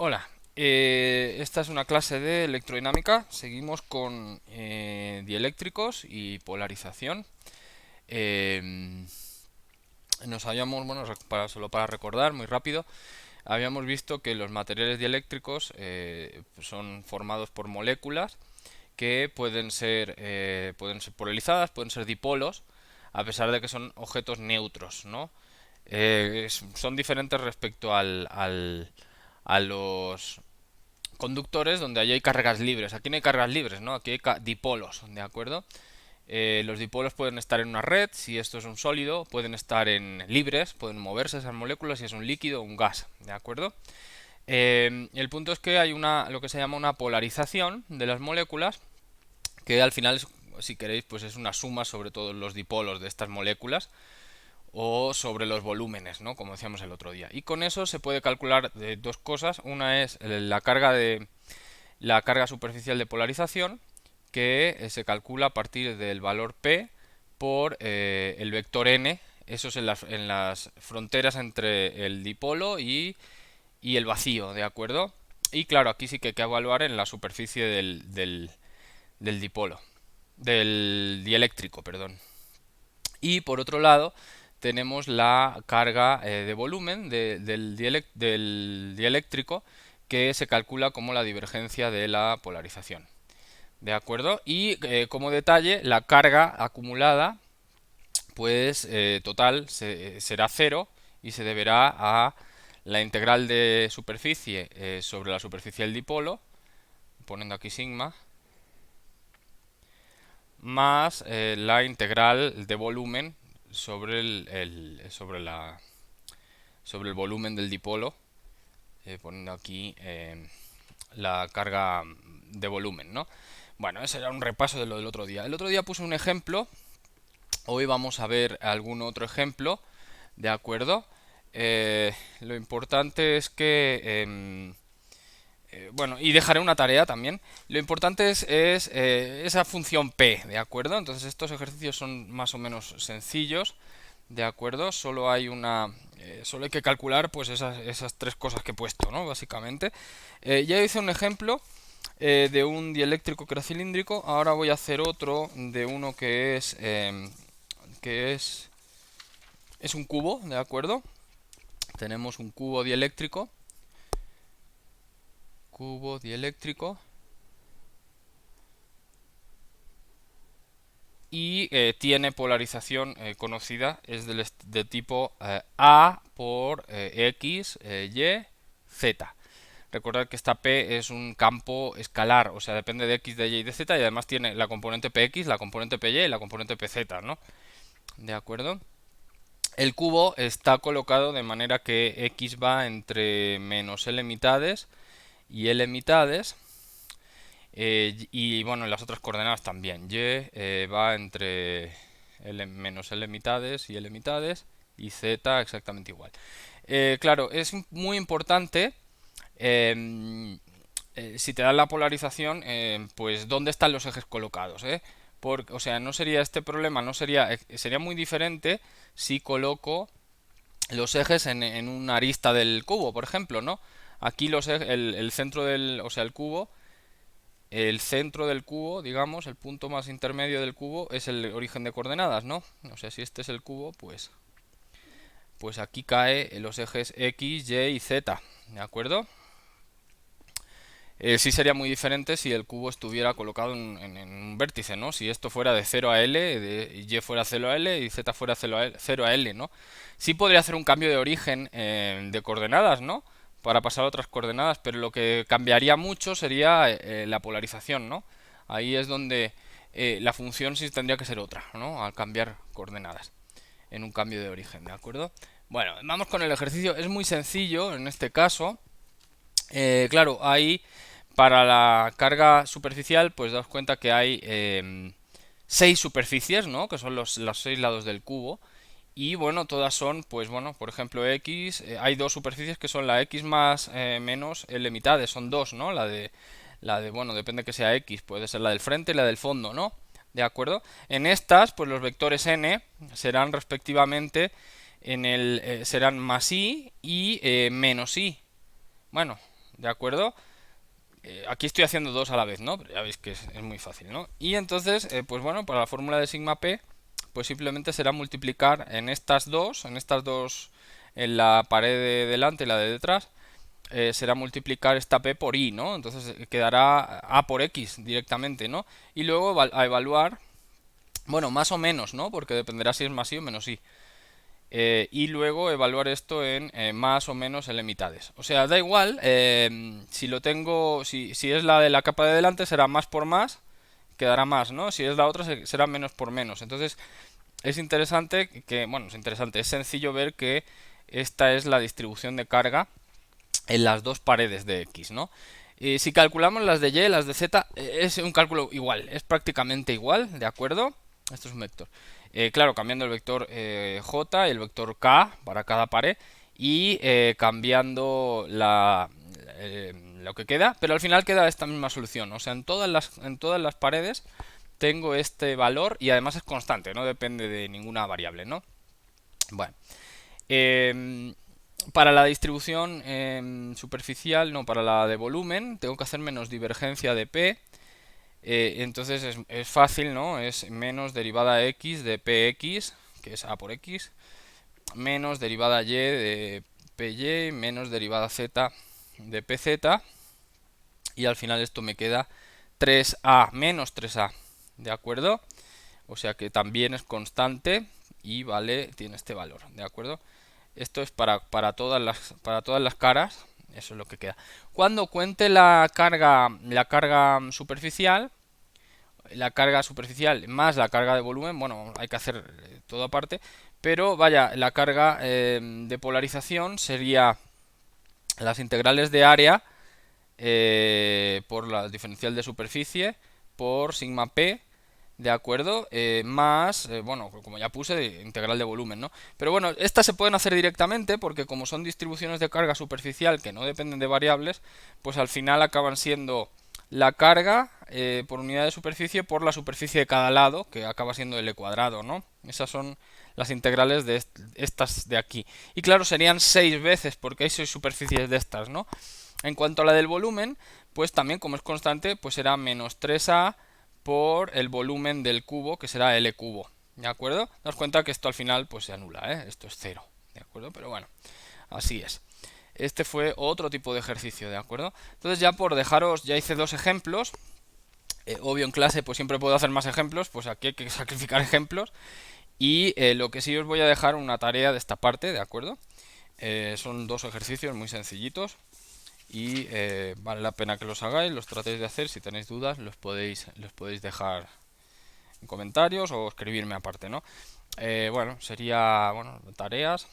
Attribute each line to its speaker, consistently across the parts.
Speaker 1: Hola, esta es una clase de electrodinámica. Seguimos con dieléctricos y polarización. Eh, Nos habíamos, bueno, solo para recordar muy rápido, habíamos visto que los materiales dieléctricos pues son formados por moléculas que pueden ser polarizadas, pueden ser dipolos, a pesar de que son objetos neutros, ¿no? Son diferentes respecto a los conductores donde allí hay cargas libres. Aquí no hay cargas libres, ¿no? Aquí hay dipolos, ¿de acuerdo? Los dipolos pueden estar en una red, si esto es un sólido, pueden estar en libres, pueden moverse esas moléculas si es un líquido o un gas, ¿de acuerdo? El punto es que hay lo que se llama una polarización de las moléculas, que al final, si queréis, pues es una suma sobre todos los dipolos de estas moléculas o sobre los volúmenes, ¿no? Como decíamos el otro día. Y con eso se puede calcular dos cosas. Una es la carga superficial de polarización, que se calcula a partir del valor P por el vector n. Eso es en las fronteras entre el dipolo y el vacío, ¿de acuerdo? Y claro, aquí sí que hay que evaluar en la superficie del dipolo, del dieléctrico, perdón. Y por otro lado, tenemos la carga de volumen del dieléctrico, que se calcula como la divergencia de la polarización. ¿De acuerdo? Y como detalle, la carga acumulada, pues total, será cero y se deberá a la integral de superficie sobre la superficie del dipolo, poniendo aquí sigma, más la integral de volumen sobre sobre el volumen del dipolo, poniendo aquí la carga de volumen, ¿no? Bueno, ese era un repaso de lo del otro día. El otro día puse un ejemplo, hoy vamos a ver algún otro ejemplo, ¿de acuerdo? Lo importante es que bueno, y dejaré una tarea también. Lo importante es esa función P, ¿de acuerdo? Entonces estos ejercicios son más o menos sencillos, ¿de acuerdo? Solo hay que calcular pues esas tres cosas que he puesto, ¿no? Básicamente. Ya hice un ejemplo de un dieléctrico que era cilíndrico. Ahora voy a hacer otro de uno que es un cubo, ¿de acuerdo? Tenemos un cubo dieléctrico, y tiene polarización conocida, es de tipo A por X, Y, Z. Recordad que esta P es un campo escalar, o sea, depende de X, de Y y de Z, y además tiene la componente PX, la componente PY y la componente PZ, ¿no? ¿De acuerdo? El cubo está colocado de manera que X va entre menos L mitades y L mitades, y bueno, las otras coordenadas también. Y va entre menos L mitades y L mitades, y Z exactamente igual. Claro, es muy importante, eh, si te dan la polarización, pues dónde están los ejes colocados, ¿eh? O sea, no sería este problema, no sería, sería muy diferente si coloco los ejes en una arista del cubo, por ejemplo, ¿no? Aquí el centro o sea, el centro del cubo, digamos, el punto más intermedio del cubo es el origen de coordenadas, ¿no? O sea, si este es el cubo, pues aquí cae los ejes X, Y y Z, ¿de acuerdo? Sí sería muy diferente si el cubo estuviera colocado en un vértice, ¿no? Si esto fuera de 0 a L, Y fuera 0 a L y Z fuera 0 a L, ¿no? Sí podría hacer un cambio de origen de coordenadas, ¿no? Para pasar a otras coordenadas, pero lo que cambiaría mucho sería la polarización, ¿no? Ahí es donde la función sí tendría que ser otra, ¿no? Al cambiar coordenadas en un cambio de origen, ¿de acuerdo? Bueno, vamos con el ejercicio. Es muy sencillo en este caso. Claro, hay para la carga superficial, pues daos cuenta que hay 6 superficies, ¿no? Que son los 6 lados del cubo. Y bueno, todas son, pues bueno, por ejemplo, X, hay dos superficies que son la X más menos L mitades, son dos, ¿no? Bueno, depende que sea X, puede ser la del frente y la del fondo, ¿no? ¿De acuerdo? En estas, pues los vectores n serán respectivamente serán más i y menos i. Bueno, ¿de acuerdo? Aquí estoy haciendo dos a la vez, ¿no? Pero ya veis que es muy fácil, ¿no? Y entonces, pues bueno, para la fórmula de sigma p, pues simplemente será multiplicar en estas dos, en la pared de delante y la de detrás, será multiplicar esta p por i, ¿no? Entonces quedará a por x directamente, ¿no? Y luego a evaluar, bueno, más o menos, ¿no? Porque dependerá si es más i o menos i. Y luego evaluar esto en más o menos L mitades. O sea, da igual, si lo tengo, si es la de la capa de delante será más por más, quedará más, ¿no? Si es la otra será menos por menos. Entonces es interesante bueno, es interesante, es sencillo ver que esta es la distribución de carga en las dos paredes de X, ¿no? Y si calculamos las de Y, las de Z, es un cálculo igual, es prácticamente igual, ¿de acuerdo? Esto es un vector. Claro, cambiando el vector J y el vector K para cada pared y cambiando lo que queda, pero al final queda esta misma solución. O sea, en todas las paredes tengo este valor y además es constante, no depende de ninguna variable, ¿no? Bueno, para la distribución superficial, no, para la de volumen, tengo que hacer menos divergencia de P. Entonces es fácil, ¿no? Es menos derivada x de px, que es a por x, menos derivada y de py, menos derivada z de pz. Y al final esto me queda 3a menos 3a, ¿de acuerdo? O sea que también es constante y tiene este valor, ¿de acuerdo? Esto es para todas las caras, eso es lo que queda. Cuando cuente la carga superficial más la carga de volumen, bueno, hay que hacer todo aparte, pero vaya, la carga de polarización sería las integrales de área por la diferencial de superficie por sigma p, ¿de acuerdo? Más, bueno, como ya puse, integral de volumen, ¿no? Pero bueno, estas se pueden hacer directamente porque como son distribuciones de carga superficial que no dependen de variables, pues al final acaban siendo la carga por unidad de superficie por la superficie de cada lado, que acaba siendo L cuadrado, ¿no? Esas son las integrales de estas de aquí. Y claro, serían 6 veces porque hay 6 superficies de estas, ¿no? En cuanto a la del volumen, pues también como es constante, pues será menos 3a por el volumen del cubo, que será L cubo, ¿de acuerdo? Daos cuenta que esto al final pues se anula, ¿eh? Esto es 0, ¿de acuerdo? Pero bueno, así es. Este fue otro tipo de ejercicio, ¿de acuerdo? Entonces ya por dejaros, ya hice dos ejemplos. Obvio en clase pues siempre puedo hacer más ejemplos, pues aquí hay que sacrificar ejemplos. Y lo que sí os voy a dejar una tarea de esta parte, ¿de acuerdo? Son dos ejercicios muy sencillitos y vale la pena que los hagáis, los tratéis de hacer. Si tenéis dudas los podéis dejar en comentarios o escribirme aparte, ¿no? Bueno, sería, bueno, tareas,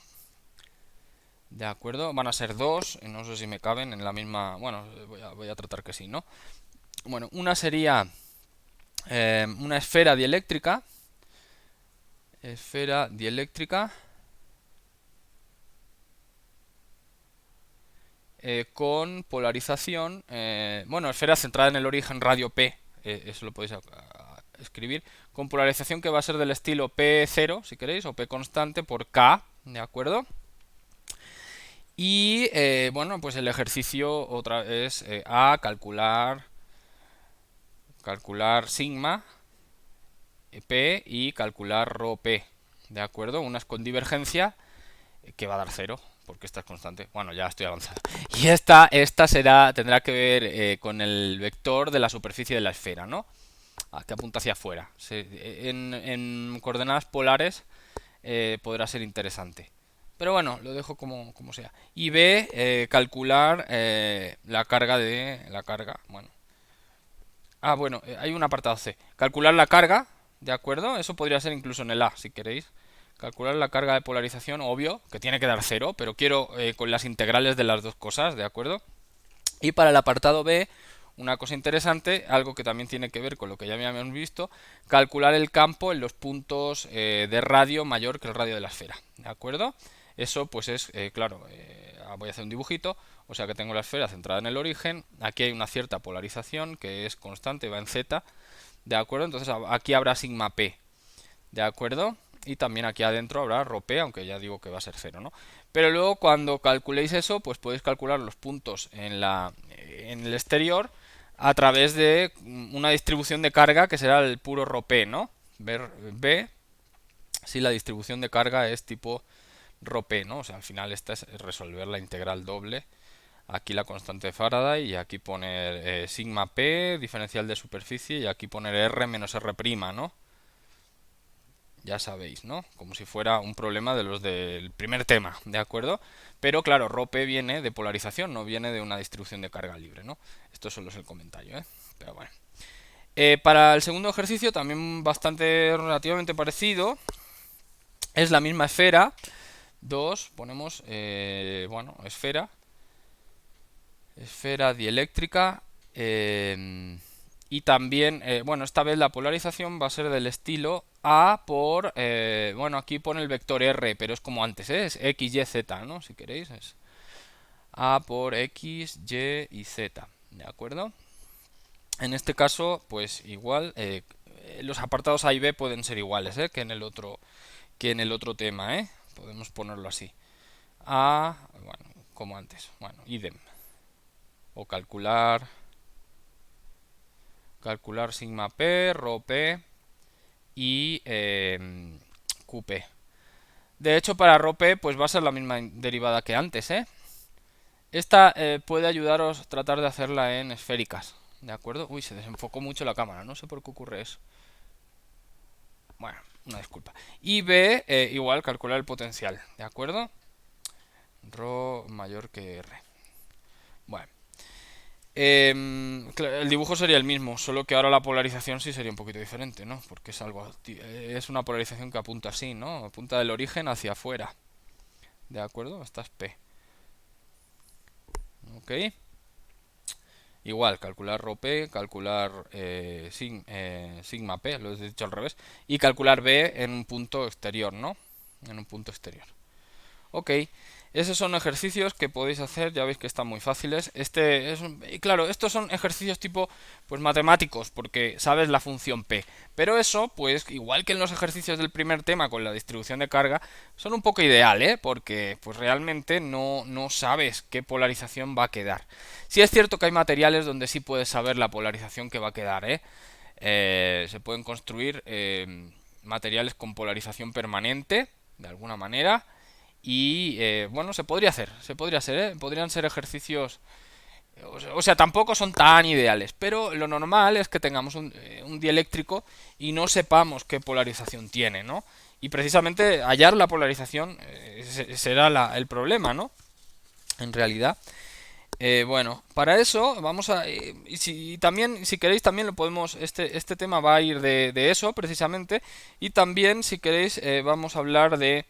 Speaker 1: de acuerdo, van a ser dos, no sé si me caben en la misma, bueno, voy a tratar que sí, ¿no? Bueno, una sería una esfera dieléctrica con polarización, bueno, esfera centrada en el origen radio P, eso lo podéis escribir, con polarización que va a ser del estilo P0, si queréis, o P constante por K, ¿de acuerdo? Y bueno, pues el ejercicio otra es a calcular sigma P y calcular rho P, ¿de acuerdo? Una es con divergencia que va a dar 0 porque esta es constante. Bueno, ya estoy avanzado. Y esta tendrá que ver con el vector de la superficie de la esfera, ¿no? Que apunta hacia afuera. En coordenadas polares podrá ser interesante. Pero bueno, lo dejo como sea. Y B, calcular la carga bueno. Bueno, hay un apartado C. Calcular la carga, ¿de acuerdo? Eso podría ser incluso en el A, si queréis. Calcular la carga de polarización, obvio, que tiene que dar 0, pero quiero con las integrales de las dos cosas, ¿de acuerdo? Y para el apartado B, una cosa interesante, algo que también tiene que ver con lo que ya habíamos visto, calcular el campo en los puntos de radio mayor que el radio de la esfera, ¿de acuerdo? Eso pues es, claro, voy a hacer un dibujito, o sea que tengo la esfera centrada en el origen, aquí hay una cierta polarización que es constante, va en Z, ¿de acuerdo? Entonces aquí habrá sigma P, ¿de acuerdo? y también aquí adentro habrá ρp, aunque ya digo que va a ser 0, ¿no? Pero luego cuando calculéis eso, pues podéis calcular los puntos en el exterior a través de una distribución de carga que será el puro ρp, ¿no? Ver B si la distribución de carga es tipo ρp, ¿no? O sea, al final esta es resolver la integral doble. Aquí la constante de Faraday y aquí poner sigma p, diferencial de superficie, y aquí poner r menos r', ¿no? Ya sabéis, ¿no? Como si fuera un problema de los del primer tema, ¿de acuerdo? Pero claro, ρp viene de polarización, no viene de una distribución de carga libre, ¿no? Esto solo es el comentario, ¿eh? Pero bueno. Para el segundo ejercicio, también bastante relativamente parecido, es la misma esfera. 2, ponemos, bueno, esfera dieléctrica, y también, bueno, esta vez la polarización va a ser del estilo A por, bueno, aquí pone el vector R, pero es como antes, ¿eh? Es X, Y, Z, ¿no? Si queréis, es A por X, Y y Z, ¿de acuerdo? En este caso, pues igual, los apartados A y B pueden ser iguales, que en el otro tema, ¿eh? Podemos ponerlo así. A, bueno, como antes, bueno, idem. O calcular sigma p, rho p y qp. De hecho, para rho p pues va a ser la misma derivada que antes, ¿eh? Esta puede ayudaros a tratar de hacerla en esféricas, ¿de acuerdo? Uy, se desenfocó mucho la cámara, no sé por qué ocurre eso. Bueno, una disculpa. Y B, igual, calcular el potencial, ¿de acuerdo? Rho mayor que R. Bueno. El dibujo sería el mismo, solo que ahora la polarización sí sería un poquito diferente, ¿no? Porque es una polarización que apunta así, ¿no? Apunta del origen hacia afuera. ¿De acuerdo? Esta es P. ¿Ok? Igual, calcular ρ p, calcular sigma p, lo he dicho al revés, y calcular B en un punto exterior, ¿no? En un punto exterior. Ok, esos son ejercicios que podéis hacer, ya veis que están muy fáciles. Y claro, estos son ejercicios tipo pues matemáticos, porque sabes la función P. Pero eso, pues igual que en los ejercicios del primer tema con la distribución de carga, son un poco ideal, ¿eh? Porque pues realmente no sabes qué polarización va a quedar. Sí es cierto que hay materiales donde sí puedes saber la polarización que va a quedar, ¿eh? Se pueden construir materiales con polarización permanente, de alguna manera. Y bueno, se podría hacer, ¿eh? Podrían ser ejercicios, o sea, tampoco son tan ideales, pero lo normal es que tengamos un dieléctrico y no sepamos qué polarización tiene, ¿no? Y precisamente hallar la polarización será el problema, ¿no? En realidad. Bueno, para eso vamos a... y si queréis también lo podemos... Este tema va a ir de eso precisamente. Y también si queréis vamos a hablar de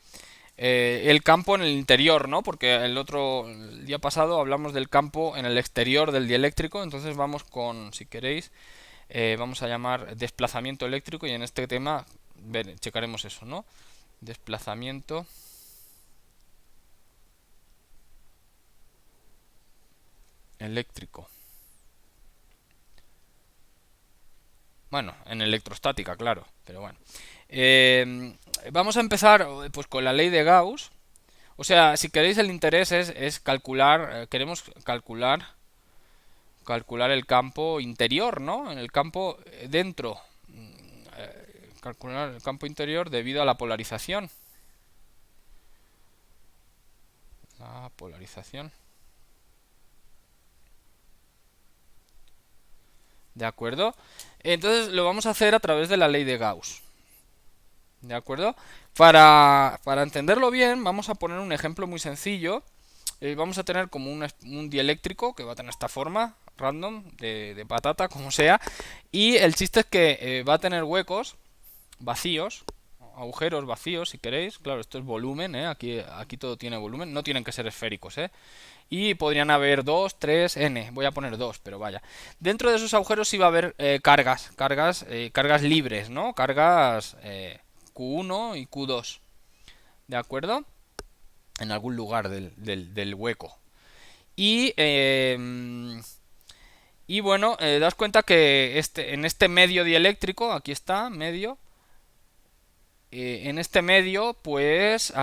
Speaker 1: el campo en el interior, ¿no? Porque el día pasado hablamos del campo en el exterior del dieléctrico. Entonces vamos con, si queréis, vamos a llamar desplazamiento eléctrico. Y en este tema checaremos eso, ¿no? Desplazamiento eléctrico. Bueno, en electrostática, claro, pero bueno. Vamos a empezar pues con la ley de Gauss. O sea, si queréis el interés es calcular, queremos calcular el campo interior, ¿no? En el campo dentro. Calcular el campo interior debido a la polarización. La polarización. ¿De acuerdo? Entonces lo vamos a hacer a través de la ley de Gauss. ¿De acuerdo? Para entenderlo bien, vamos a poner un ejemplo muy sencillo. Vamos a tener como un dieléctrico que va a tener esta forma, random, de patata, como sea. Y el chiste es que va a tener huecos vacíos, agujeros vacíos, si queréis. Claro, esto es volumen, aquí todo tiene volumen. No tienen que ser esféricos, Y podrían haber 2, 3, n. Voy a poner 2, pero vaya. Dentro de esos agujeros sí va a haber cargas libres, ¿no? Cargas Q1 y Q2. ¿De acuerdo? En algún lugar del hueco. Y, y bueno, das cuenta que en este medio dieléctrico, aquí está, medio, en este medio, pues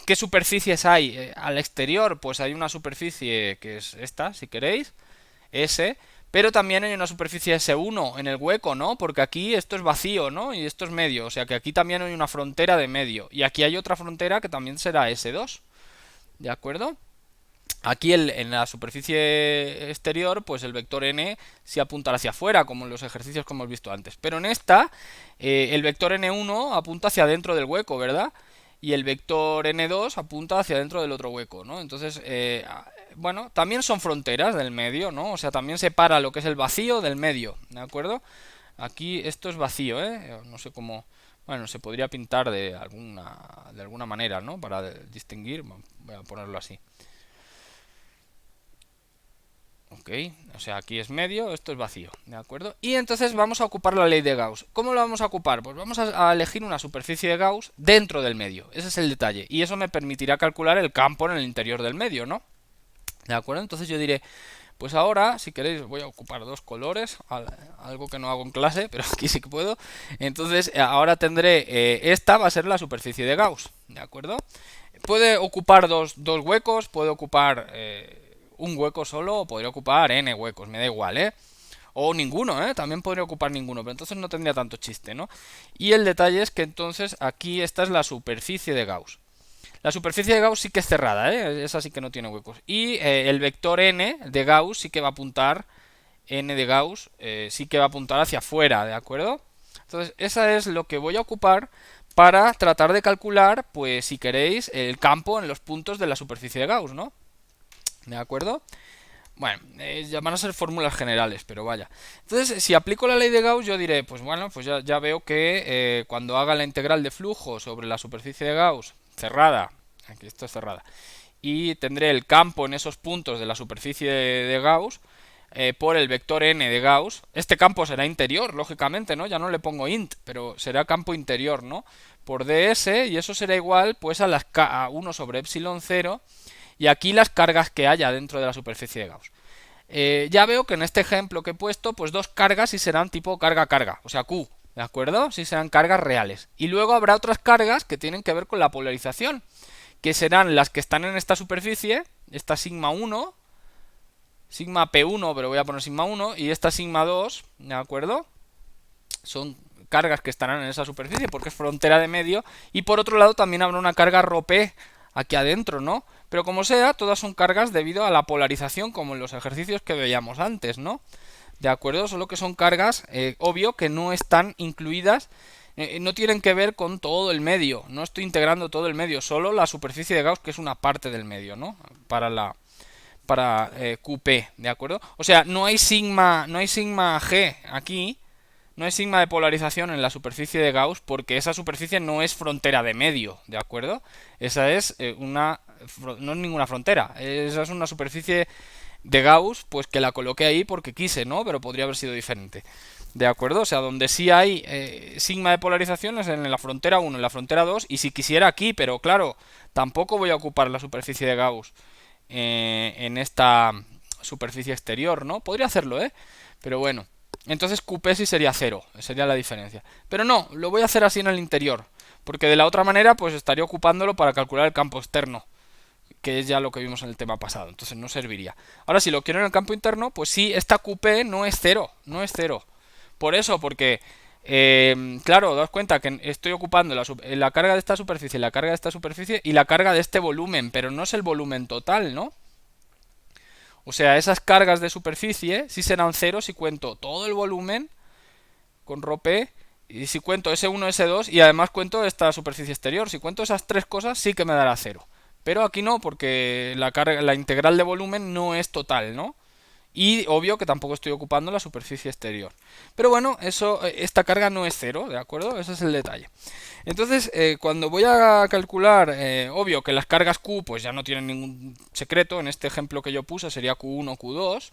Speaker 1: ¿qué superficies hay? Al exterior, pues hay una superficie que es esta, si queréis, S, pero también hay una superficie S1 en el hueco, ¿no? Porque aquí esto es vacío, ¿no? Y esto es medio, o sea que aquí también hay una frontera de medio. Y aquí hay otra frontera que también será S2, ¿de acuerdo? Aquí en la superficie exterior, pues el vector n sí apunta hacia afuera, como en los ejercicios que hemos visto antes. Pero en esta, el vector n1 apunta hacia dentro del hueco, ¿verdad? Y el vector n2 apunta hacia dentro del otro hueco, ¿no? Entonces, bueno, también son fronteras del medio, ¿no? O sea, también separa lo que es el vacío del medio, ¿de acuerdo? Aquí esto es vacío, ¿eh? No sé cómo... Bueno, se podría pintar de alguna manera, ¿no? Para distinguir, voy a ponerlo así. Ok, o sea, aquí es medio, esto es vacío, ¿de acuerdo? Y entonces vamos a ocupar la ley de Gauss. ¿Cómo lo vamos a ocupar? Pues vamos a elegir una superficie de Gauss dentro del medio, ese es el detalle. Y eso me permitirá calcular el campo en el interior del medio, ¿no? ¿De acuerdo? Entonces yo diré, pues ahora, si queréis, voy a ocupar dos colores, algo que no hago en clase, pero aquí sí que puedo. Entonces ahora tendré, esta va a ser la superficie de Gauss, ¿de acuerdo? Puede ocupar dos huecos, puede ocupar un hueco solo o podría ocupar n huecos, me da igual, ¿eh? O ninguno, ¿eh? También podría ocupar ninguno, pero entonces no tendría tanto chiste, ¿no? Y el detalle es que entonces aquí esta es la superficie de Gauss. La superficie de Gauss sí que es cerrada, ¿eh? Esa sí que no tiene huecos. Y el vector n de Gauss sí que va a apuntar, n de Gauss, sí que va a apuntar hacia afuera, ¿de acuerdo? Entonces, esa es lo que voy a ocupar para tratar de calcular, pues si queréis, el campo en los puntos de la superficie de Gauss, ¿no? ¿De acuerdo? Bueno, ya van a ser fórmulas generales, pero vaya. Entonces, si aplico la ley de Gauss, yo diré, pues bueno, pues ya veo que cuando haga la integral de flujo sobre la superficie de Gauss cerrada, aquí esto es cerrada, y tendré el campo en esos puntos de la superficie de Gauss por el vector n de Gauss. Este campo será interior, lógicamente, ¿no? Ya no le pongo int, pero será campo interior, ¿no? Por ds, y eso será igual pues a 1 sobre epsilon 0, y aquí las cargas que haya dentro de la superficie de Gauss. Ya veo que en este ejemplo que he puesto, pues dos cargas sí serán tipo carga-carga, o sea, Q, ¿de acuerdo? Sí serán cargas reales. Y luego habrá otras cargas que tienen que ver con la polarización, que serán las que están en esta superficie, esta sigma 1, sigma P1, pero voy a poner sigma 1, y esta sigma 2, ¿de acuerdo? Son cargas que estarán en esa superficie porque es frontera de medio, y por otro lado también habrá una carga ρp aquí adentro, ¿no? Pero como sea, todas son cargas debido a la polarización, como en los ejercicios que veíamos antes, ¿no? ¿De acuerdo? Solo que son cargas, obvio, que no están incluidas, no tienen que ver con todo el medio, no estoy integrando todo el medio, solo la superficie de Gauss, que es una parte del medio, ¿no? Para QP, ¿de acuerdo? O sea, no hay sigma G aquí, no hay sigma de polarización en la superficie de Gauss porque esa superficie no es frontera de medio, ¿de acuerdo? Esa es no es ninguna frontera, esa es una superficie de Gauss, pues que la coloqué ahí porque quise, ¿no? Pero podría haber sido diferente. ¿De acuerdo? O sea, donde sí hay sigma de polarización es en la frontera 1, en la frontera 2, y si quisiera aquí, pero claro, tampoco voy a ocupar la superficie de Gauss en esta superficie exterior, ¿no? Podría hacerlo, ¿eh? Pero bueno, entonces QP sí sería 0, sería la diferencia. Pero no, lo voy a hacer así en el interior, porque de la otra manera pues estaría ocupándolo para calcular el campo externo, que es ya lo que vimos en el tema pasado, entonces no serviría. Ahora, si lo quiero en el campo interno, pues sí, esta QP no es 0, no es 0. Por eso, porque, claro, daos cuenta que estoy ocupando la carga de esta superficie, la carga de esta superficie y la carga de este volumen, pero no es el volumen total, ¿no? O sea, esas cargas de superficie sí serán 0 si cuento todo el volumen con ρp, y si cuento S1, S2 y además cuento esta superficie exterior. Si cuento esas tres cosas sí que me dará 0. Pero aquí no, porque la integral de volumen no es total, ¿no? Y obvio que tampoco estoy ocupando la superficie exterior. Pero bueno, esta carga no es 0, ¿de acuerdo? Ese es el detalle. Entonces, cuando voy a calcular, obvio que las cargas Q pues ya no tienen ningún secreto. En este ejemplo que yo puse sería Q1, Q2,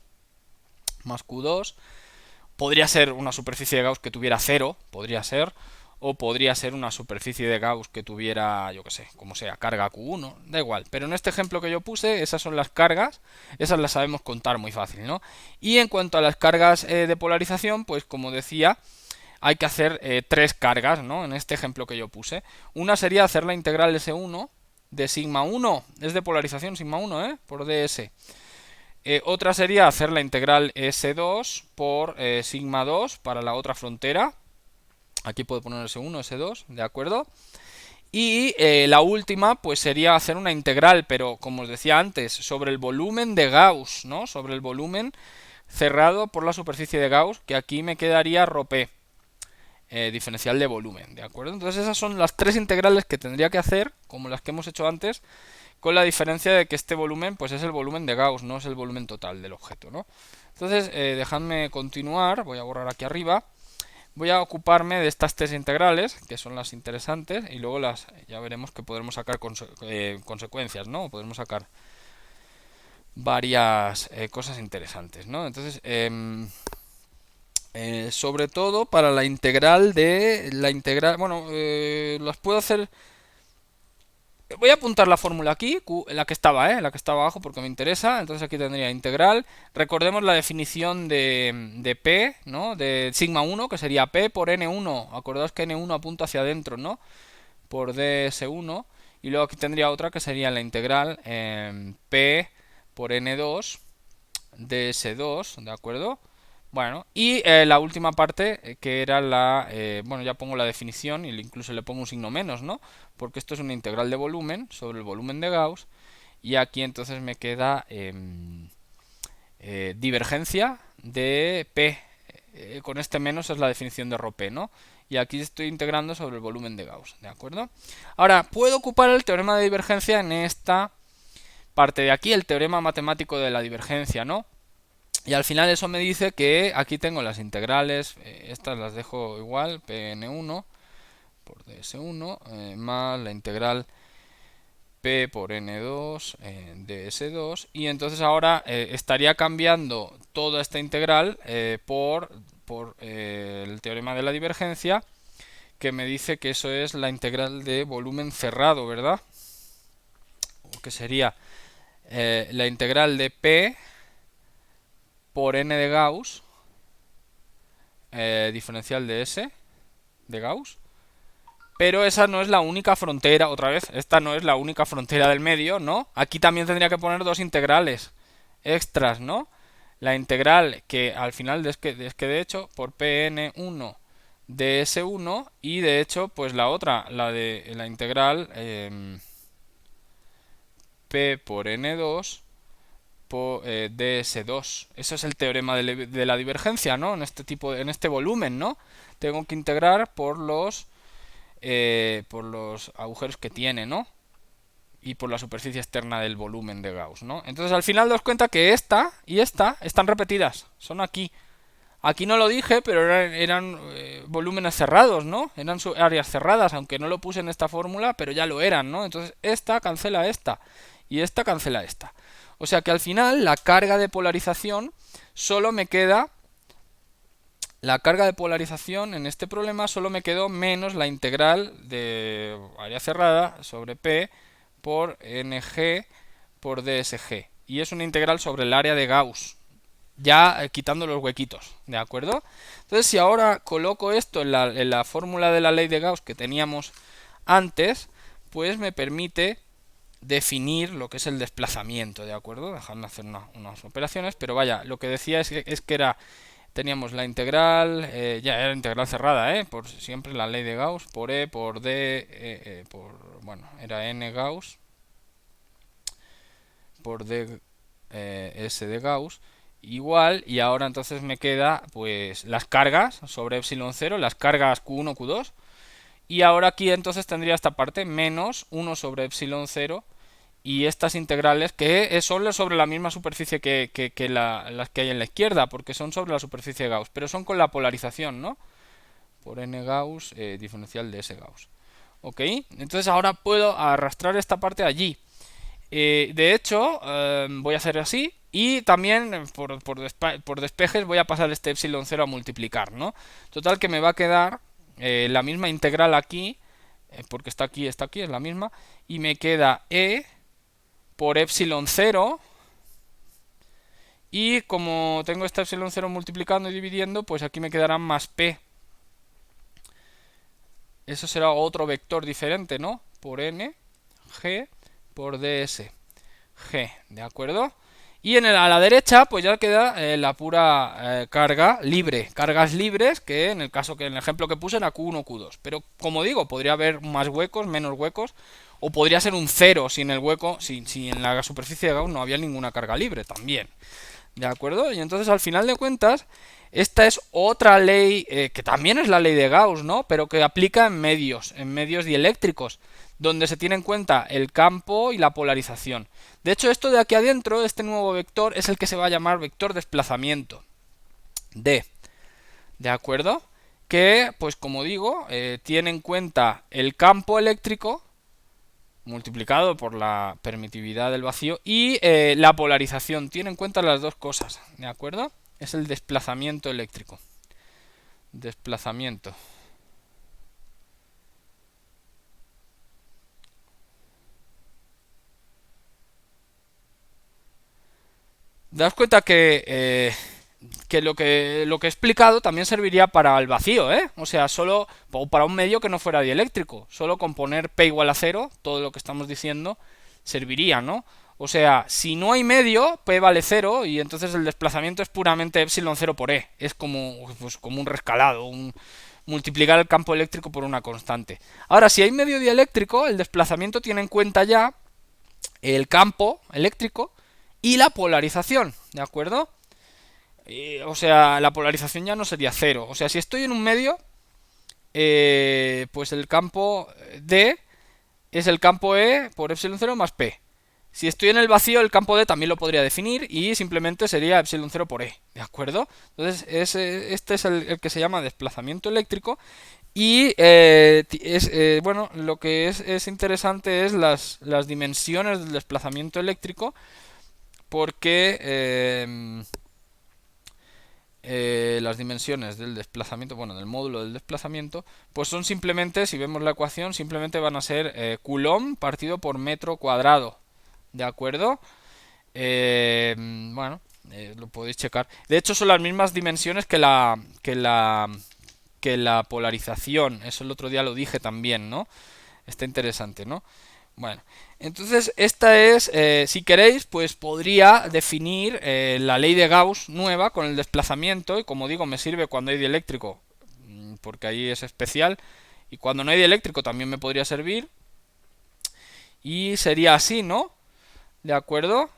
Speaker 1: más Q2. Podría ser una superficie de Gauss que tuviera 0, podría ser. O podría ser una superficie de Gauss que tuviera, yo que sé, como sea, carga Q1, da igual. Pero en este ejemplo que yo puse, esas son las cargas, esas las sabemos contar muy fácil, ¿no? Y en cuanto a las cargas de polarización, pues como decía, hay que hacer tres cargas, ¿no? En este ejemplo que yo puse. Una sería hacer la integral S1 de sigma 1, es de polarización sigma 1, por ds. Otra sería hacer la integral S2 por sigma 2 para la otra frontera. Aquí puedo poner S1, S2, ¿de acuerdo? Y la última, pues sería hacer una integral, pero como os decía antes, sobre el volumen de Gauss, ¿no? Sobre el volumen cerrado por la superficie de Gauss, que aquí me quedaría ρp, diferencial de volumen, ¿de acuerdo? Entonces esas son las tres integrales que tendría que hacer, como las que hemos hecho antes, con la diferencia de que este volumen, pues es el volumen de Gauss, no es el volumen total del objeto, ¿no? Entonces, dejadme continuar, voy a borrar aquí arriba. Voy a ocuparme de estas tres integrales, que son las interesantes, y luego ya veremos que podremos sacar consecuencias, ¿no? Podremos sacar varias cosas interesantes, ¿no? Entonces, sobre todo para la integral bueno, las puedo hacer. Voy a apuntar la fórmula aquí, la que estaba, la que estaba abajo porque me interesa. Entonces aquí tendría integral. Recordemos la definición de P, ¿no? De sigma 1, que sería P por N1. Acordaos que N1 apunta hacia adentro, ¿no? Por ds1. Y luego aquí tendría otra que sería la integral P por N2 ds2, ¿de acuerdo? Bueno, y la última parte, que era bueno, ya pongo la definición y incluso le pongo un signo menos, ¿no? Porque esto es una integral de volumen sobre el volumen de Gauss. Y aquí entonces me queda divergencia de P. Con este menos es la definición de ρp, ¿no? Y aquí estoy integrando sobre el volumen de Gauss, ¿de acuerdo? Ahora, puedo ocupar el teorema de divergencia en esta parte de aquí, el teorema matemático de la divergencia, ¿no? Y al final eso me dice que aquí tengo las integrales, estas las dejo igual, Pn1 por ds1, más la integral P por N2 ds2, y entonces ahora estaría cambiando toda esta integral por el teorema de la divergencia, que me dice que eso es la integral de volumen cerrado, ¿verdad? O que sería la integral de P por n de Gauss, diferencial de S de Gauss. Pero esa no es la única frontera, otra vez, esta no es la única frontera del medio, ¿no? Aquí también tendría que poner dos integrales extras, ¿no? La integral que al final es que de hecho por Pn1 ds1 y de hecho pues la otra, la de la integral P por N2 ds2. Eso es el teorema de la divergencia, ¿no? En este volumen, ¿no? Tengo que integrar por los agujeros que tiene, ¿no? Y por la superficie externa del volumen de Gauss, ¿no? Entonces al final daos cuenta que esta y esta están repetidas, son aquí. Aquí no lo dije, pero eran volúmenes cerrados, ¿no? Eran áreas cerradas, aunque no lo puse en esta fórmula, pero ya lo eran, ¿no? Entonces esta cancela esta y esta cancela esta. O sea que al final la carga de polarización solo me queda. La carga de polarización en este problema solo me quedó menos la integral de área cerrada sobre P por NG por DSG. Y es una integral sobre el área de Gauss, ya quitando los huequitos, ¿de acuerdo? Entonces si ahora coloco esto en la fórmula de la ley de Gauss que teníamos antes, pues me permite definir lo que es el desplazamiento, ¿de acuerdo? Dejadme hacer unas operaciones, pero vaya, lo que decía es que era. Teníamos la integral, ya era integral cerrada, por siempre la ley de Gauss, por E, por D, bueno, era N Gauss, por D, S de Gauss, igual, y ahora entonces me queda, pues, las cargas sobre epsilon 0, las cargas Q1, Q2, y ahora aquí entonces tendría esta parte, menos 1 sobre epsilon 0, y estas integrales que son sobre la misma superficie que las que hay en la izquierda, porque son sobre la superficie de Gauss, pero son con la polarización, ¿no? Por n Gauss, diferencial de S Gauss. ¿Ok? Entonces ahora puedo arrastrar esta parte allí. De hecho, voy a hacer así, y también por despejes voy a pasar este epsilon 0 a multiplicar, ¿no? Total que me va a quedar la misma integral aquí, porque está aquí, es la misma, y me queda E por epsilon 0, y como tengo este epsilon 0 multiplicando y dividiendo, pues aquí me quedará más P eso será otro vector diferente, ¿no? Por n, g, por ds, g, ¿de acuerdo? Y a la derecha, pues ya queda la pura carga libre, cargas libres, que en el caso que en el ejemplo que puse era Q1, Q2. Pero como digo, podría haber más huecos, menos huecos, o podría ser un cero si en el hueco, si en la superficie de Gauss no había ninguna carga libre también. ¿De acuerdo? Y entonces al final de cuentas, esta es otra ley, que también es la ley de Gauss, ¿no? Pero que aplica en medios dieléctricos, donde se tiene en cuenta el campo y la polarización. De hecho, esto de aquí adentro, este nuevo vector, es el que se va a llamar vector desplazamiento. ¿De acuerdo? Que, pues como digo, tiene en cuenta el campo eléctrico multiplicado por la permitividad del vacío y la polarización. Tiene en cuenta las dos cosas, ¿de acuerdo? Es el desplazamiento eléctrico. Desplazamiento. Daos cuenta que lo que he explicado también serviría para el vacío, ¿eh? O sea, solo para un medio que no fuera dieléctrico. Solo con poner P igual a 0, todo lo que estamos diciendo, serviría, ¿no? O sea, si no hay medio, P vale 0 y entonces el desplazamiento es puramente epsilon 0 por E. Es como, pues, como un rescalado, multiplicar el campo eléctrico por una constante. Ahora, si hay medio dieléctrico, el desplazamiento tiene en cuenta ya el campo eléctrico y la polarización, ¿de acuerdo? O sea, la polarización ya no sería 0. O sea, si estoy en un medio, pues el campo D es el campo E por epsilon 0 más P. Si estoy en el vacío, el campo D también lo podría definir y simplemente sería epsilon 0 por E, ¿de acuerdo? Entonces, este es el que se llama desplazamiento eléctrico y, bueno, lo que es interesante es las dimensiones del desplazamiento eléctrico porque las dimensiones del desplazamiento, bueno, del módulo del desplazamiento, pues son simplemente, si vemos la ecuación, simplemente van a ser Coulomb partido por metro cuadrado, ¿de acuerdo? Bueno, lo podéis checar. De hecho, son las mismas dimensiones que la polarización. Eso el otro día lo dije también, ¿no? Está interesante, ¿no? Bueno, entonces esta es, si queréis, pues podría definir la ley de Gauss nueva con el desplazamiento y como digo, me sirve cuando hay dieléctrico, porque ahí es especial, y cuando no hay dieléctrico también me podría servir, y sería así, ¿no? ¿De acuerdo?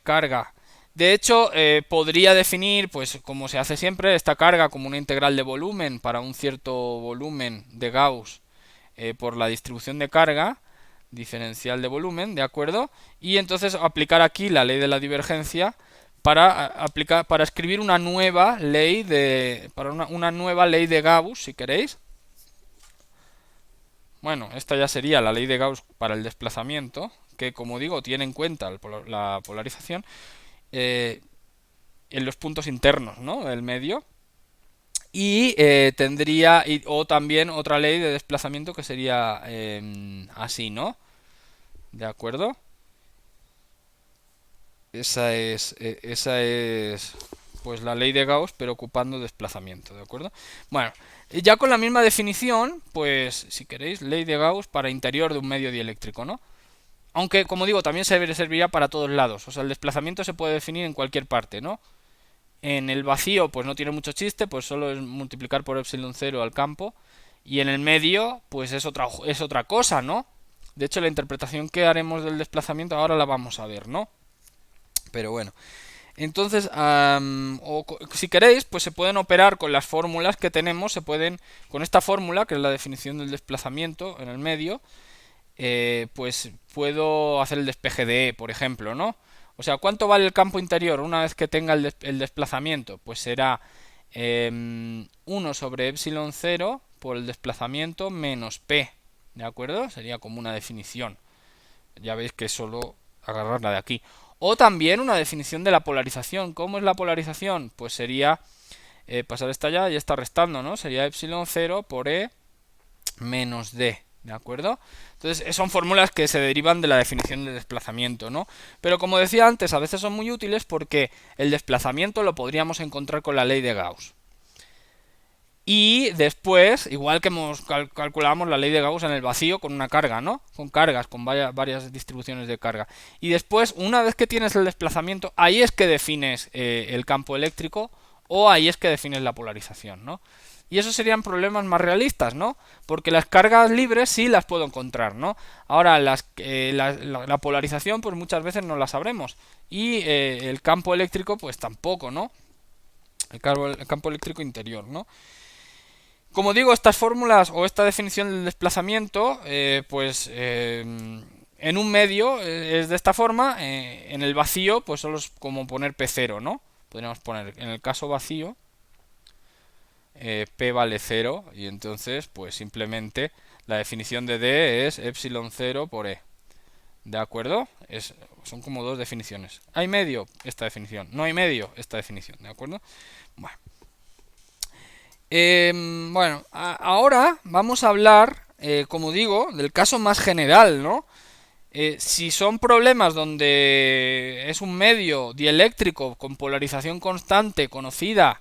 Speaker 1: Carga. De hecho, podría definir, pues como se hace siempre, esta carga como una integral de volumen para un cierto volumen de Gauss por la distribución de carga diferencial de volumen, ¿de acuerdo? Y entonces aplicar aquí la ley de la divergencia para escribir una nueva ley una nueva ley de Gauss, si queréis. Bueno, esta ya sería la ley de Gauss para el desplazamiento, que como digo, tiene en cuenta la polarización en los puntos internos, ¿no? Del medio. Y tendría, o también otra ley de desplazamiento que sería así, ¿no? ¿De acuerdo? Esa es pues la ley de Gauss, pero ocupando desplazamiento, ¿de acuerdo? Bueno, ya con la misma definición, pues si queréis, ley de Gauss para interior de un medio dieléctrico, ¿no? Aunque, como digo, también serviría para todos lados. O sea, el desplazamiento se puede definir en cualquier parte, ¿no? En el vacío, pues no tiene mucho chiste, pues solo es multiplicar por epsilon 0 al campo. Y en el medio, pues es otra cosa, ¿no? De hecho, la interpretación que haremos del desplazamiento ahora la vamos a ver, ¿no? Pero bueno. Entonces, si queréis, pues se pueden operar con las fórmulas que tenemos, con esta fórmula, que es la definición del desplazamiento en el medio, pues puedo hacer el despeje de E, por ejemplo, ¿no? O sea, ¿cuánto vale el campo interior una vez que tenga el desplazamiento? Pues será 1 sobre epsilon 0 por el desplazamiento menos P, ¿de acuerdo? Sería como una definición. Ya veis que es solo agarrarla de aquí. O también una definición de la polarización. ¿Cómo es la polarización? Pues sería pasar esta ya y esta restando, ¿no? Sería epsilon 0 por E menos D, ¿de acuerdo? Entonces son fórmulas que se derivan de la definición de desplazamiento, ¿no? Pero como decía antes, a veces son muy útiles porque el desplazamiento lo podríamos encontrar con la ley de Gauss. Y después, igual que calculamos la ley de Gauss en el vacío con una carga, ¿no? Con cargas, con varias distribuciones de carga. Y después, una vez que tienes el desplazamiento, ahí es que defines el campo eléctrico o ahí es que defines la polarización, ¿no? Y esos serían problemas más realistas, ¿no? Porque las cargas libres sí las puedo encontrar, ¿no? Ahora, la polarización, pues muchas veces no la sabremos. Y el campo eléctrico, pues tampoco, ¿no? El campo eléctrico interior, ¿no? Como digo, estas fórmulas o esta definición del desplazamiento, en un medio es de esta forma, en el vacío, pues solo es como poner P0, ¿no? Podríamos poner, en el caso vacío, P vale 0, y entonces, pues simplemente la definición de D es epsilon 0 por E. ¿De acuerdo? Son como dos definiciones. ¿Hay medio? Esta definición. ¿No hay medio? Esta definición. ¿De acuerdo? Bueno. Ahora vamos a hablar, como digo, del caso más general, ¿no? Si son problemas donde es un medio dieléctrico con polarización constante conocida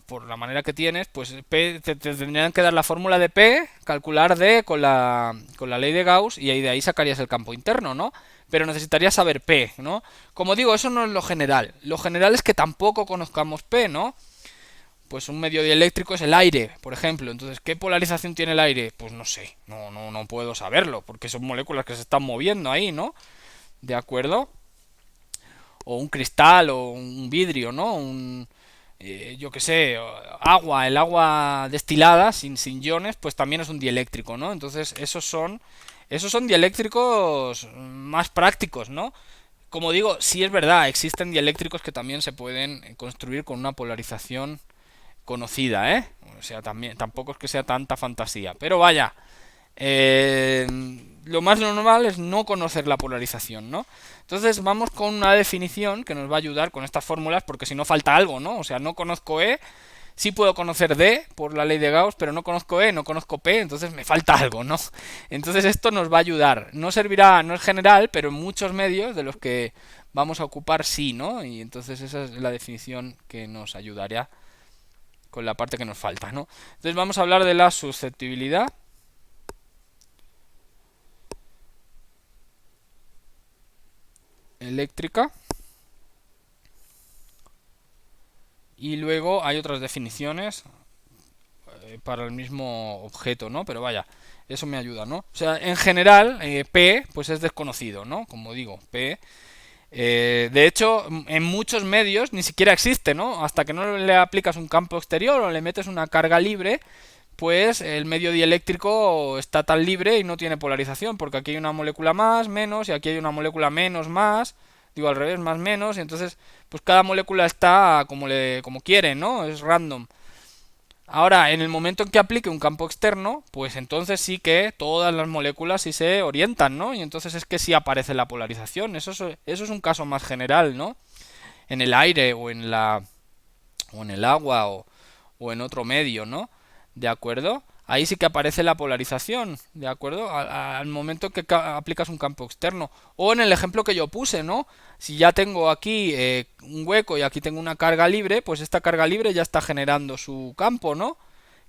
Speaker 1: por la manera que tienes, pues te tendrían que dar la fórmula de P, calcular D con la ley de Gauss y ahí de ahí sacarías el campo interno, ¿no? Pero necesitarías saber P, ¿no? Como digo, eso no es lo general. Lo general es que tampoco conozcamos P, ¿no? Pues un medio dieléctrico es el aire, por ejemplo. Entonces, ¿qué polarización tiene el aire? Pues no sé, no puedo saberlo, porque son moléculas que se están moviendo ahí, ¿no? ¿De acuerdo? O un cristal o un vidrio, ¿no? Yo qué sé, agua, el agua destilada sin iones, pues también es un dieléctrico, ¿no? Entonces, esos son dieléctricos más prácticos, ¿no? Como digo, sí es verdad, existen dieléctricos que también se pueden construir con una polarización conocida, ¿eh? O sea, tampoco es que sea tanta fantasía. Pero vaya, eh, lo más normal es no conocer la polarización, ¿no? Entonces vamos con una definición que nos va a ayudar con estas fórmulas, porque si no falta algo, ¿no? O sea, no conozco E, sí puedo conocer D por la ley de Gauss, pero no conozco E, no conozco P, entonces me falta algo, ¿no? Entonces esto nos va a ayudar. No servirá, no es general, pero en muchos medios de los que vamos a ocupar sí, ¿no? Y entonces esa es la definición que nos ayudaría con la parte que nos falta, ¿no? Entonces vamos a hablar de la susceptibilidad eléctrica y luego hay otras definiciones para el mismo objeto, ¿no? Pero vaya, eso me ayuda, ¿no? O sea, en general, P, pues es desconocido, ¿no? Como digo, P. De hecho, en muchos medios ni siquiera existe, ¿no? Hasta que no le aplicas un campo exterior o le metes una carga libre, pues el medio dieléctrico está tan libre y no tiene polarización, porque aquí hay una molécula más, menos, y aquí hay una molécula menos, más, digo al revés, más, menos, y entonces, pues cada molécula está como quiere, ¿no? Es random. Ahora, en el momento en que aplique un campo externo, pues entonces sí que todas las moléculas sí se orientan, ¿no? Y entonces es que sí aparece la polarización. Eso es un caso más general, ¿no? En el aire o en el agua o en otro medio, ¿no? ¿De acuerdo? Ahí sí que aparece la polarización, ¿de acuerdo? Al momento que aplicas un campo externo. O en el ejemplo que yo puse, ¿no? Si ya tengo aquí un hueco y aquí tengo una carga libre, pues esta carga libre ya está generando su campo, ¿no?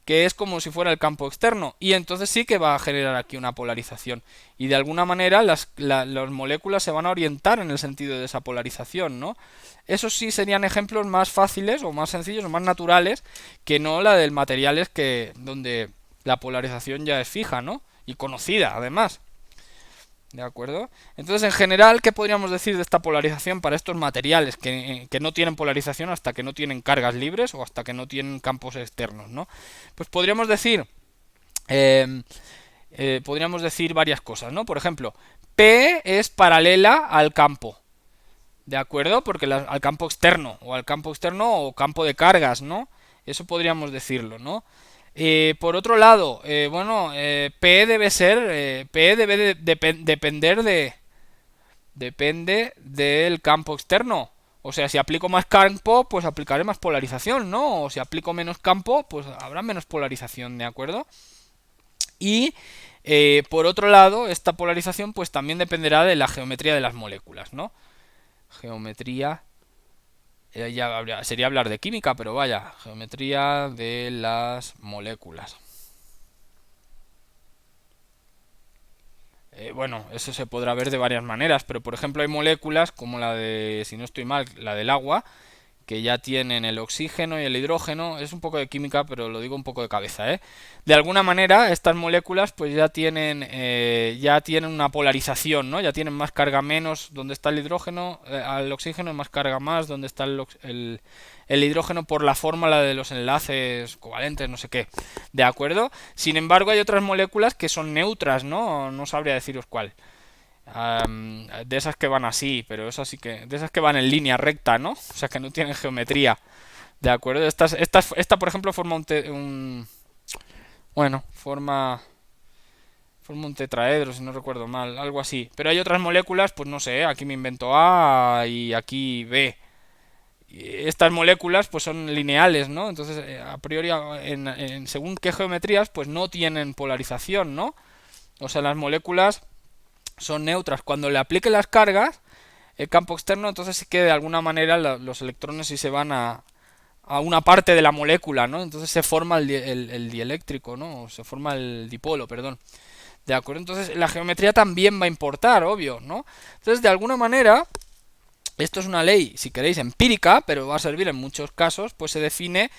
Speaker 1: Que es como si fuera el campo externo. Y entonces sí que va a generar aquí una polarización. Y de alguna manera las moléculas se van a orientar en el sentido de esa polarización, ¿no? Esos sí serían ejemplos más fáciles o más sencillos o más naturales que no la del materiales donde la polarización ya es fija, ¿no? Y conocida, además. ¿De acuerdo? Entonces, en general, ¿qué podríamos decir de esta polarización para estos materiales que no tienen polarización hasta que no tienen cargas libres o hasta que no tienen campos externos, ¿no? Pues eh, podríamos decir varias cosas, ¿no? Por ejemplo, P es paralela al campo, ¿de acuerdo? Porque al campo externo o campo de cargas, ¿no? Eso podríamos decirlo, ¿no? Por otro lado, P debe depender depende del campo externo. O sea, si aplico más campo, pues aplicaré más polarización, ¿no? O si aplico menos campo, pues habrá menos polarización, ¿de acuerdo? Y por otro lado, esta polarización pues también dependerá de la geometría de las moléculas, ¿no? Geometría sería hablar de química, pero vaya, geometría de las moléculas. Bueno, eso se podrá ver de varias maneras, pero por ejemplo hay moléculas como la de, si no estoy mal, la del agua, que ya tienen el oxígeno y el hidrógeno. Es un poco de química, pero lo digo un poco de cabeza, ¿eh? De alguna manera, estas moléculas pues ya tienen una polarización, ¿no? Ya tienen más carga menos donde está el hidrógeno, al oxígeno, más carga más donde está el hidrógeno por la fórmula de los enlaces covalentes, no sé qué. ¿De acuerdo? Sin embargo, hay otras moléculas que son neutras, ¿no? No sabría deciros cuál. De esas que van así, pero esas sí que. De esas que van en línea recta, ¿no? O sea, que no tienen geometría. ¿De acuerdo? Esta, por ejemplo, forma bueno, forma un tetraedro, si no recuerdo mal, algo así. Pero hay otras moléculas, pues no sé, aquí me invento A y aquí B. Y estas moléculas, pues son lineales, ¿no? Entonces, a priori, según qué geometrías, pues no tienen polarización, ¿no? O sea, las moléculas son neutras. Cuando le aplique las cargas, el campo externo, entonces sí que de alguna manera los electrones sí se van a una parte de la molécula, ¿no? Entonces se forma el dieléctrico, ¿no? O se forma el dipolo, perdón. ¿De acuerdo? Entonces la geometría también va a importar, obvio, ¿no? Entonces de alguna manera, esto es una ley, si queréis, empírica, pero va a servir en muchos casos, pues se define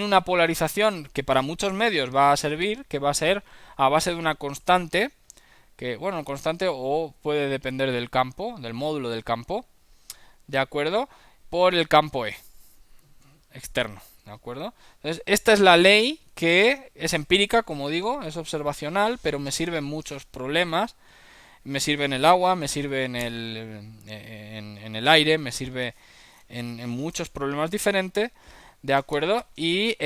Speaker 1: una polarización que para muchos medios va a servir, que va a ser a base de una constante, que, bueno, constante o puede depender del campo, del módulo del campo, ¿de acuerdo? Por el campo E externo, ¿de acuerdo? Entonces, esta es la ley que es empírica, como digo, es observacional, pero me sirve en muchos problemas. Me sirve en el agua, me sirve en el aire, me sirve en muchos problemas diferentes, ¿de acuerdo? Y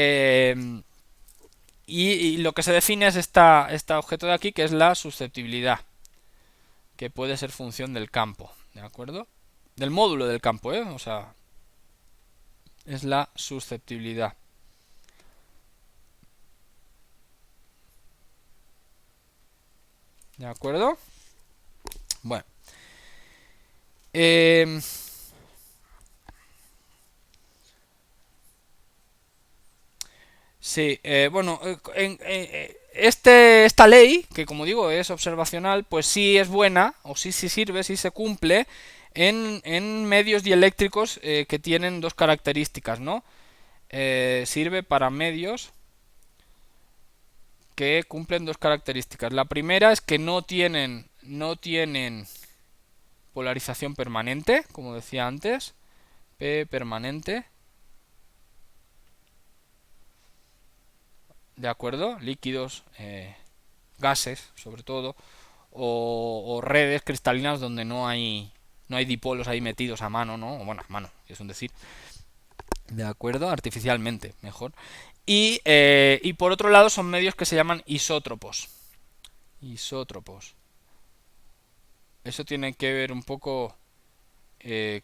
Speaker 1: lo que se define es este objeto de aquí, que es la susceptibilidad, que puede ser función del campo, ¿de acuerdo? Del módulo del campo, ¿eh? O sea, es la susceptibilidad. ¿De acuerdo? Bueno. Sí, bueno, esta ley, que como digo es observacional, pues sí es buena, o sí sirve, sí se cumple en medios dieléctricos que tienen dos características, ¿no? Sirve para medios que cumplen dos características. La primera es que no tienen polarización permanente, como decía antes, P permanente. ¿De acuerdo? Líquidos, gases, sobre todo, o redes cristalinas donde no hay dipolos ahí metidos a mano, ¿no? O bueno, a mano, es un decir. ¿De acuerdo? Artificialmente, mejor. Y por otro lado son medios que se llaman isótropos. Isótropos. Eso tiene que ver un poco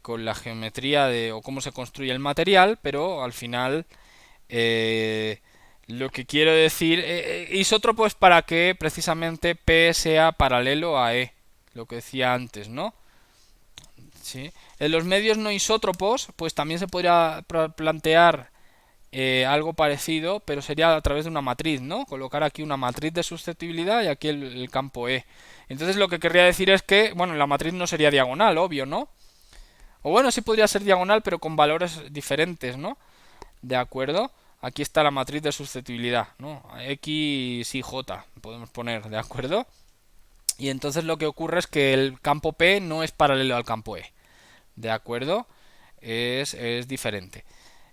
Speaker 1: con la geometría o cómo se construye el material, pero al final lo que quiero decir, isótropo es para que precisamente P sea paralelo a E, lo que decía antes, ¿no? ¿Sí? En los medios no isótropos, pues también se podría plantear algo parecido, pero sería a través de una matriz, ¿no? Colocar aquí una matriz de susceptibilidad y aquí el campo E. Entonces lo que querría decir es que, bueno, la matriz no sería diagonal, obvio, ¿no? O bueno, sí podría ser diagonal, pero con valores diferentes, ¿no? ¿De acuerdo? Aquí está la matriz de susceptibilidad, ¿no? X y J podemos poner, ¿de acuerdo? Y entonces lo que ocurre es que el campo P no es paralelo al campo E, ¿de acuerdo? Es diferente.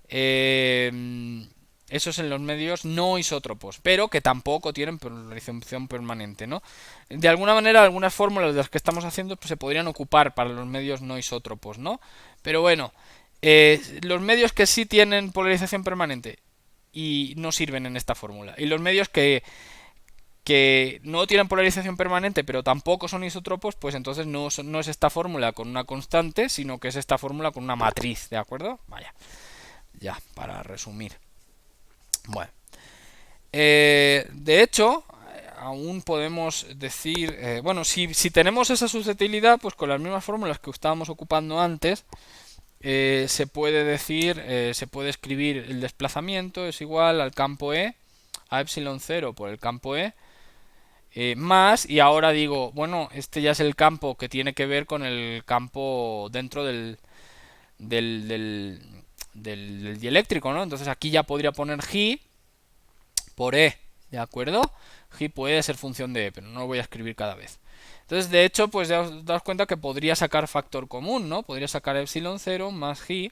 Speaker 1: Eso es en los medios no isótropos, pero que tampoco tienen polarización permanente, ¿no? De alguna manera, algunas fórmulas de las que estamos haciendo pues, se podrían ocupar para los medios no isótropos, ¿no? Pero bueno, los medios que sí tienen polarización permanente y no sirven en esta fórmula, y los medios que no tienen polarización permanente pero tampoco son isótropos, pues entonces no es esta fórmula con una constante, sino que es esta fórmula con una matriz, ¿de acuerdo? Vaya, ya, para resumir. Bueno, de hecho, aún podemos decir, bueno, si tenemos esa susceptibilidad, pues con las mismas fórmulas que estábamos ocupando antes, se puede decir, se puede escribir el desplazamiento es igual al campo E, a epsilon 0 por el campo E, más, y ahora digo, bueno, este ya es el campo que tiene que ver con el campo dentro del, del, del dieléctrico, ¿no? Entonces aquí ya podría poner G por E, ¿de acuerdo? G puede ser función de E, pero no lo voy a escribir cada vez. Entonces, de hecho, pues ya os daos cuenta que podría sacar factor común, ¿no? Podría sacar epsilon 0 más G,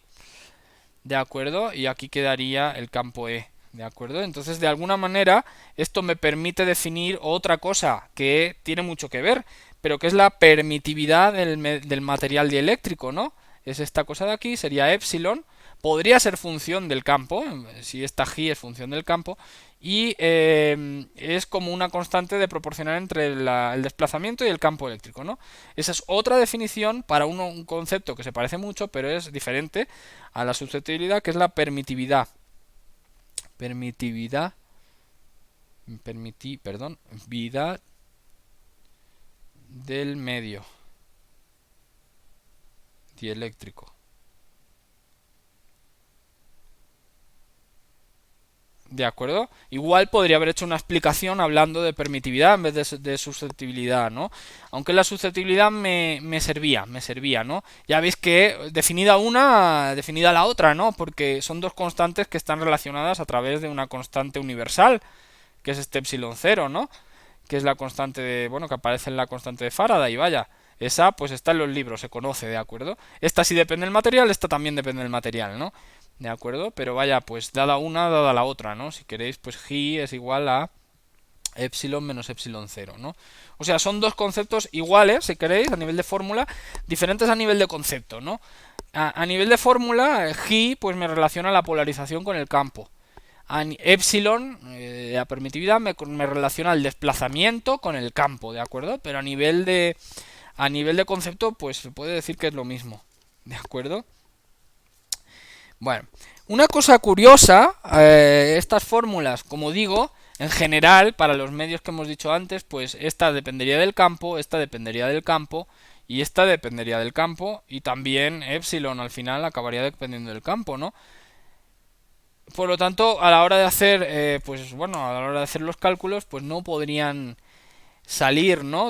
Speaker 1: ¿de acuerdo? Y aquí quedaría el campo E, ¿de acuerdo? Entonces, de alguna manera, esto me permite definir otra cosa que tiene mucho que ver, pero que es la permitividad del material dieléctrico, ¿no? Es esta cosa de aquí, sería epsilon, podría ser función del campo, si esta G es función del campo, y es como una constante de proporcional entre el desplazamiento y el campo eléctrico, ¿no? Esa es otra definición para un concepto que se parece mucho, pero es diferente a la susceptibilidad, que es la permitividad. Permitividad, vida del medio dieléctrico. ¿De acuerdo? Igual podría haber hecho una explicación hablando de permitividad en vez de susceptibilidad, ¿no? Aunque la susceptibilidad me servía, ¿no? Ya veis que definida una, definida la otra, ¿no? Porque son dos constantes que están relacionadas a través de una constante universal, que es este epsilon 0, ¿no? Que es la constante de, bueno, que aparece en la constante de Faraday, vaya. Esa, pues está en los libros, se conoce, ¿de acuerdo? Esta sí depende del material, esta también depende del material, ¿no? ¿De acuerdo? Pero vaya, pues dada una, dada la otra, ¿no? Si queréis, pues G es igual a epsilon menos epsilon 0, ¿no? O sea, son dos conceptos iguales, si queréis, a nivel de fórmula, diferentes a nivel de concepto, ¿no? A nivel de fórmula, G, pues me relaciona la polarización con el campo. Epsilon, la permitividad, me relaciona el desplazamiento con el campo, ¿de acuerdo? Pero a nivel de concepto, pues se puede decir que es lo mismo, ¿de acuerdo? Bueno, una cosa curiosa, estas fórmulas, como digo, en general, para los medios que hemos dicho antes, pues esta dependería del campo, esta dependería del campo, y esta dependería del campo, y también epsilon al final acabaría dependiendo del campo, ¿no? Por lo tanto, a la hora de hacer, pues bueno, a la hora de hacer los cálculos, pues no podrían salir, ¿no?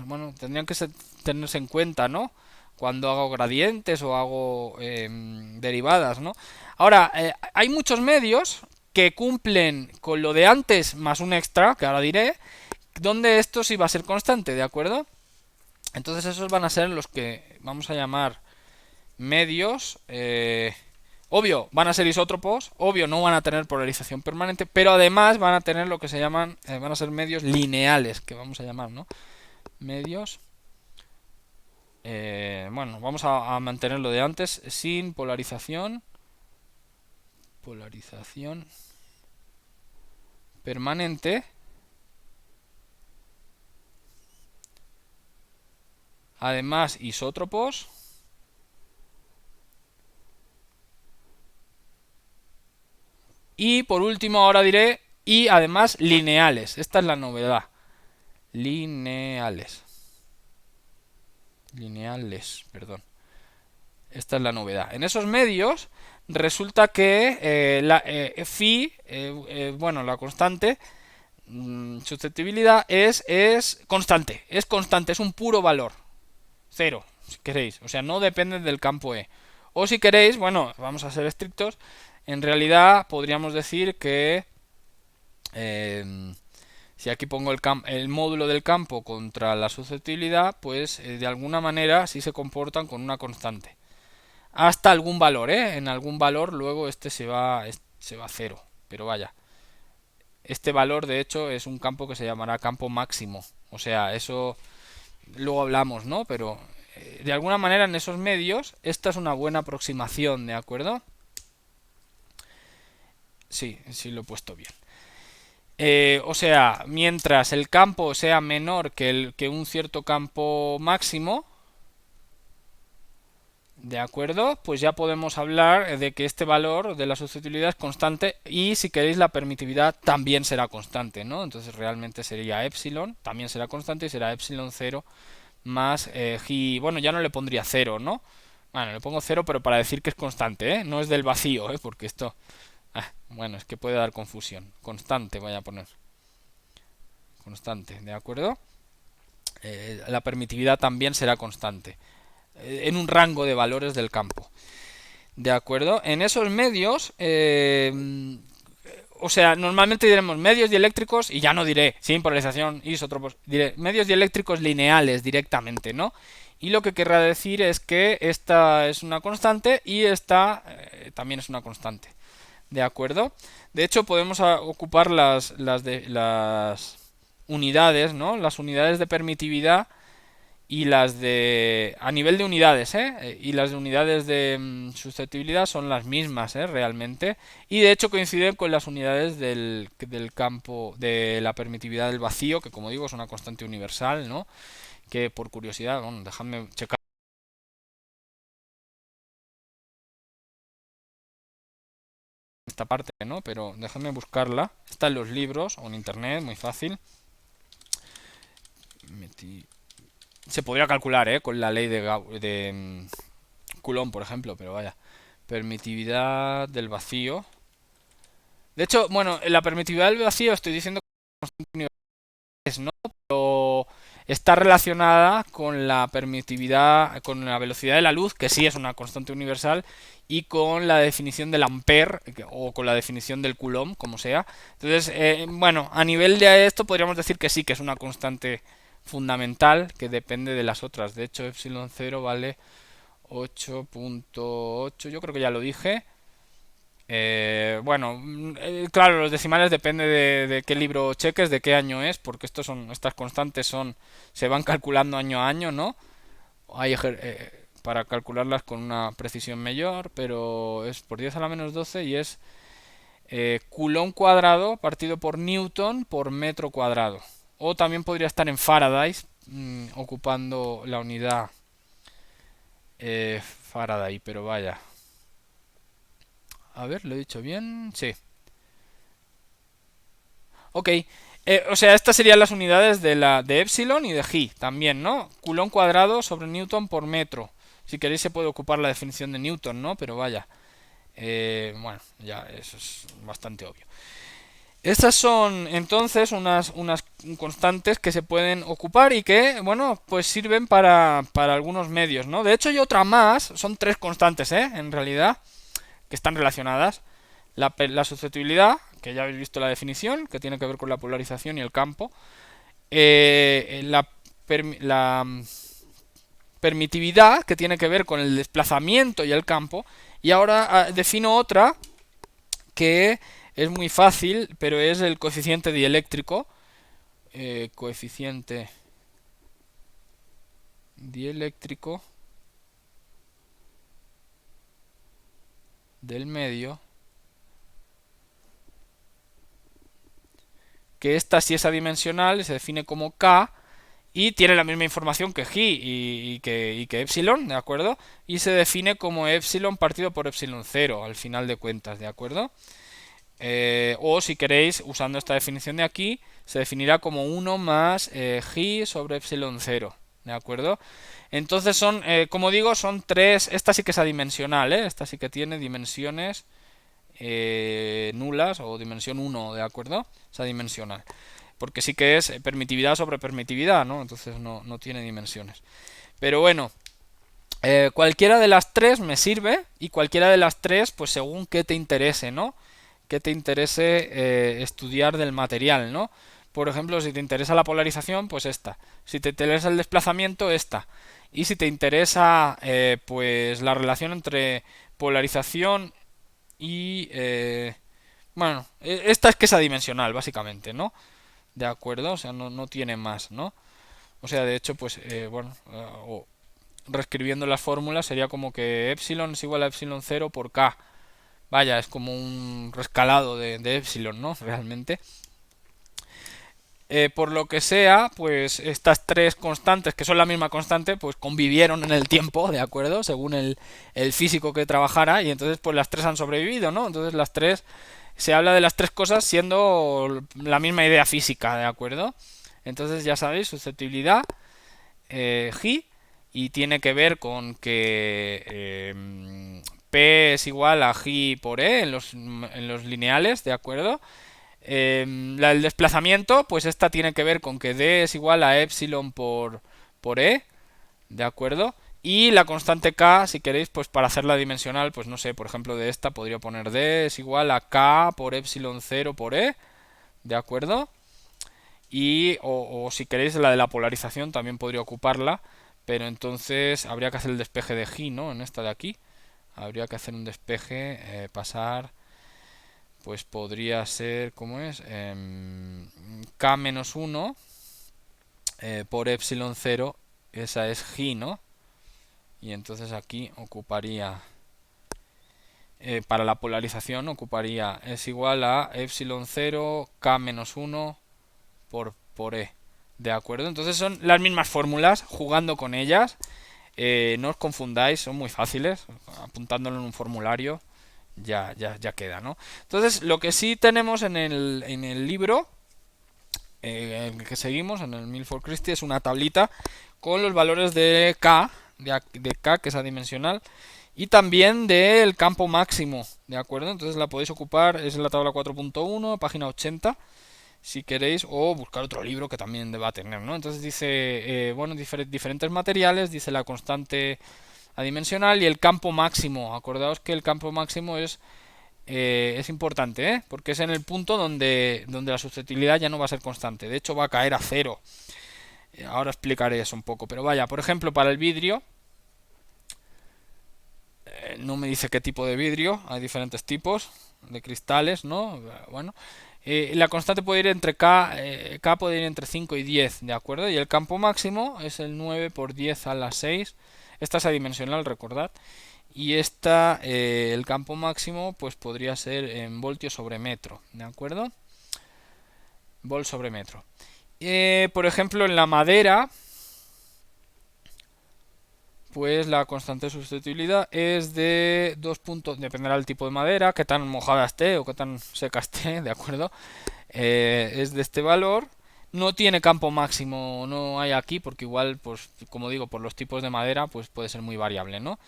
Speaker 1: Bueno, tendrían que tenerse en cuenta, ¿no? Cuando hago gradientes o hago derivadas, ¿no? Ahora, hay muchos medios que cumplen con lo de antes más un extra, que ahora diré, donde esto sí va a ser constante, ¿de acuerdo? Entonces esos van a ser los que vamos a llamar medios. Obvio, van a ser isótropos, obvio, no van a tener polarización permanente, pero además van a tener lo que se llaman, van a ser medios lineales, que vamos a llamar, ¿no? Medios, bueno, vamos a mantener lo de antes, sin polarización permanente, además isótropos, y por último ahora diré, y además lineales, esta es la novedad, lineales, perdón. Esta es la novedad. En esos medios resulta que phi, bueno, la constante, susceptibilidad es constante, es un puro valor, cero, si queréis, o sea, no depende del campo E. O si queréis, bueno, vamos a ser estrictos, en realidad podríamos decir que si aquí pongo el módulo del campo contra la susceptibilidad, pues de alguna manera sí se comportan con una constante. Hasta algún valor, ¿eh? En algún valor luego este se va a cero. Pero vaya. Este valor de hecho es un campo que se llamará campo máximo. O sea, eso luego hablamos, ¿no? Pero de alguna manera en esos medios esta es una buena aproximación, ¿de acuerdo? Sí, sí lo he puesto bien. O sea, mientras el campo sea menor que un cierto campo máximo, ¿de acuerdo? Pues ya podemos hablar de que este valor de la susceptibilidad es constante y si queréis la permitividad también será constante, ¿no? Entonces realmente sería epsilon, también será constante y será epsilon 0 más G, bueno, ya no le pondría 0, ¿no? Bueno, le pongo 0, pero para decir que es constante, ¿eh? No es del vacío, ¿eh? Porque esto... bueno, es que puede dar confusión. Constante voy a poner. Constante, ¿de acuerdo? La permitividad también será constante. En un rango de valores del campo. ¿De acuerdo? En esos medios... o sea, normalmente diremos medios dieléctricos y ya no diré sin polarización, isótropos, diré medios dieléctricos lineales directamente, ¿no? Y lo que querrá decir es que esta es una constante y esta también es una constante. ¿De acuerdo? De hecho, podemos ocupar las unidades, ¿no? Las unidades de permitividad y las de... a nivel de unidades, ¿eh? Y las de unidades de susceptibilidad son las mismas, ¿eh? Realmente. Y de hecho coinciden con las unidades del campo de la permitividad del vacío, que como digo es una constante universal, ¿no? Que por curiosidad, bueno, dejadme checar esta parte, ¿no? Pero déjame buscarla. Está en los libros o en internet, muy fácil. Se podría calcular, ¿eh? Con la ley de Coulomb, por ejemplo, pero vaya. Permitividad del vacío. De hecho, bueno, la permitividad del vacío estoy diciendo que es, ¿no? Pero está relacionada con la permitividad, con la velocidad de la luz, que sí es una constante universal, y con la definición del ampere, o con la definición del Coulomb, como sea. Entonces, bueno, a nivel de esto podríamos decir que sí, que es una constante fundamental, que depende de las otras. De hecho, epsilon 0 vale 8.8, yo creo que ya lo dije. Bueno, claro, los decimales depende de qué libro cheques, de qué año es, porque estas constantes se van calculando año a año, ¿no? Hay para calcularlas con una precisión mayor, pero es por 10 a la menos 12 y es Coulomb cuadrado partido por Newton por metro cuadrado. O también podría estar en Faraday, ocupando la unidad Faraday, pero vaya. A ver, ¿lo he dicho bien? Sí. Ok. O sea, estas serían las unidades de Epsilon y de G también, ¿no? Coulomb cuadrado sobre Newton por metro. Si queréis se puede ocupar la definición de Newton, ¿no? Pero vaya. Bueno, ya eso es bastante obvio. Estas son entonces unas constantes que se pueden ocupar y que, bueno, pues sirven para algunos medios, ¿no? De hecho hay otra más, son tres constantes, en realidad, que están relacionadas. La susceptibilidad, que ya habéis visto la definición, que tiene que ver con la polarización y el campo. La permitividad, que tiene que ver con el desplazamiento y el campo. Y ahora defino otra que es muy fácil, pero es el coeficiente dieléctrico. Coeficiente dieléctrico del medio, que esta sí es adimensional, se define como K y tiene la misma información que G y que Epsilon, ¿de acuerdo? Y se define como Epsilon partido por Epsilon 0 al final de cuentas, ¿de acuerdo? O si queréis, usando esta definición de aquí, se definirá como 1 más G sobre Epsilon 0, ¿de acuerdo? Entonces son, como digo, son tres, esta sí que es adimensional, esta sí que tiene dimensiones nulas o dimensión 1, ¿de acuerdo? Es adimensional. Porque sí que es permitividad sobre permitividad, ¿no? Entonces no tiene dimensiones. Pero bueno, cualquiera de las tres me sirve y cualquiera de las tres, pues según qué te interese, ¿no? Que te interese estudiar del material, ¿no? Por ejemplo, si te interesa la polarización, pues esta. Si te interesa el desplazamiento, esta. Y si te interesa, pues la relación entre polarización y... bueno, esta es que es adimensional, básicamente, ¿no? De acuerdo, o sea, no tiene más, ¿no? O sea, de hecho, pues, bueno, reescribiendo las fórmulas sería como que epsilon es igual a epsilon 0 por k. Vaya, es como un rescalado de epsilon, ¿no? Realmente. Por lo que sea, pues estas tres constantes, que son la misma constante, pues convivieron en el tiempo, ¿de acuerdo? Según el físico que trabajara, y entonces pues las tres han sobrevivido, ¿no? Entonces las tres, se habla de las tres cosas siendo la misma idea física, ¿de acuerdo? Entonces ya sabéis, susceptibilidad, G y tiene que ver con que P es igual a G por E en los lineales, ¿de acuerdo? La del desplazamiento, pues esta tiene que ver con que D es igual a epsilon por E, ¿de acuerdo? Y la constante K, si queréis, pues para hacerla dimensional, pues no sé, por ejemplo de esta podría poner D es igual a K por epsilon 0 por E, ¿de acuerdo? Y, o si queréis, la de la polarización también podría ocuparla, pero entonces habría que hacer el despeje de G, ¿no? En esta de aquí. Habría que hacer un despeje, pasar, pues podría ser, ¿cómo es? K menos 1 por epsilon 0, esa es G, ¿no? Y entonces aquí ocuparía, para la polarización, ocuparía, es igual a epsilon 0, K menos 1 por E. ¿De acuerdo? Entonces son las mismas fórmulas, jugando con ellas. No os confundáis, son muy fáciles. Apuntándolo en un formulario ya queda, ¿no? Entonces, lo que sí tenemos en el libro, en el que seguimos, en el Milford Christie, es una tablita con los valores de K, de K, que es adimensional, y también del campo máximo, ¿de acuerdo? Entonces la podéis ocupar, es en la tabla 4.1, página 80, si queréis, o buscar otro libro que también deba tener, ¿no? Entonces dice, bueno, diferentes materiales, dice la constante adimensional y el campo máximo. Acordaos que el campo máximo es importante, ¿eh? Porque es en el punto donde la susceptibilidad ya no va a ser constante. De hecho, va a caer a cero. Ahora explicaré eso un poco. Pero vaya, por ejemplo, para el vidrio, no me dice qué tipo de vidrio. Hay diferentes tipos de cristales, ¿no? Bueno, la constante puede ir entre K puede ir entre 5 y 10, ¿de acuerdo? Y el campo máximo es el 9 por 10 a la 6. Esta es adimensional, recordad. Y esta, el campo máximo, pues podría ser en voltios sobre metro, ¿de acuerdo? Volt sobre metro. Por ejemplo, en la madera, pues la constante de susceptibilidad es de 2 puntos, dependerá del tipo de madera, qué tan mojada esté o qué tan seca esté, ¿de acuerdo? Es de este valor. No tiene campo máximo, no hay aquí, porque igual, pues como digo, por los tipos de madera, pues puede ser muy variable, ¿no?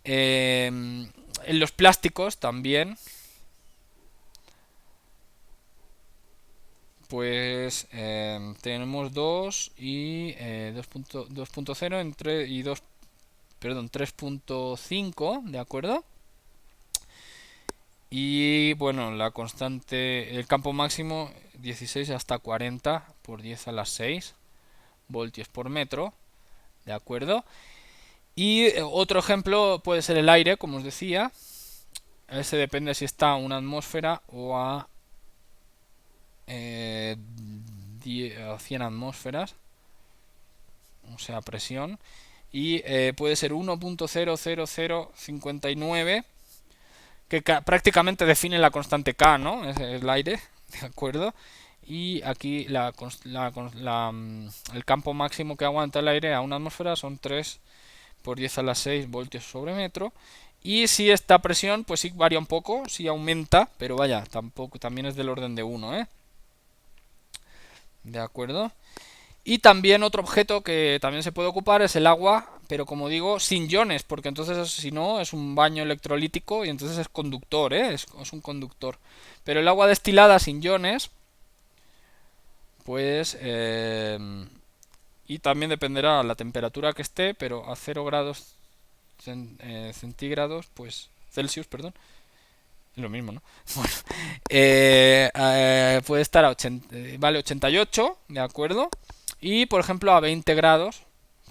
Speaker 1: En los plásticos también, pues tenemos 2 y 2.0 entre y 2, perdón, 3.5, ¿de acuerdo? Y bueno, la constante, el campo máximo 16 hasta 40 por 10 a las 6 voltios por metro, ¿de acuerdo? Y otro ejemplo puede ser el aire, como os decía. Ese depende si está a una atmósfera o a 100 atmósferas, o sea, presión. Y puede ser 1.00059, que prácticamente define la constante K, ¿no? Es el aire, ¿de acuerdo? Y aquí el campo máximo que aguanta el aire a una atmósfera son 3 por 10 a la 6 voltios sobre metro. Y si esta presión, pues sí varía un poco, sí aumenta, pero vaya, tampoco, también es del orden de 1, ¿eh? ¿De acuerdo? Y también otro objeto que también se puede ocupar es el agua, pero como digo, sin iones, porque entonces si no es un baño electrolítico y entonces es conductor, ¿eh? Es un conductor. Pero el agua destilada sin iones, pues... y también dependerá la temperatura que esté, pero a 0 grados centígrados, pues... Celsius, perdón. Es lo mismo, ¿no? Bueno, puede estar a 80, vale 88, ¿de acuerdo? Y por ejemplo a 20 grados,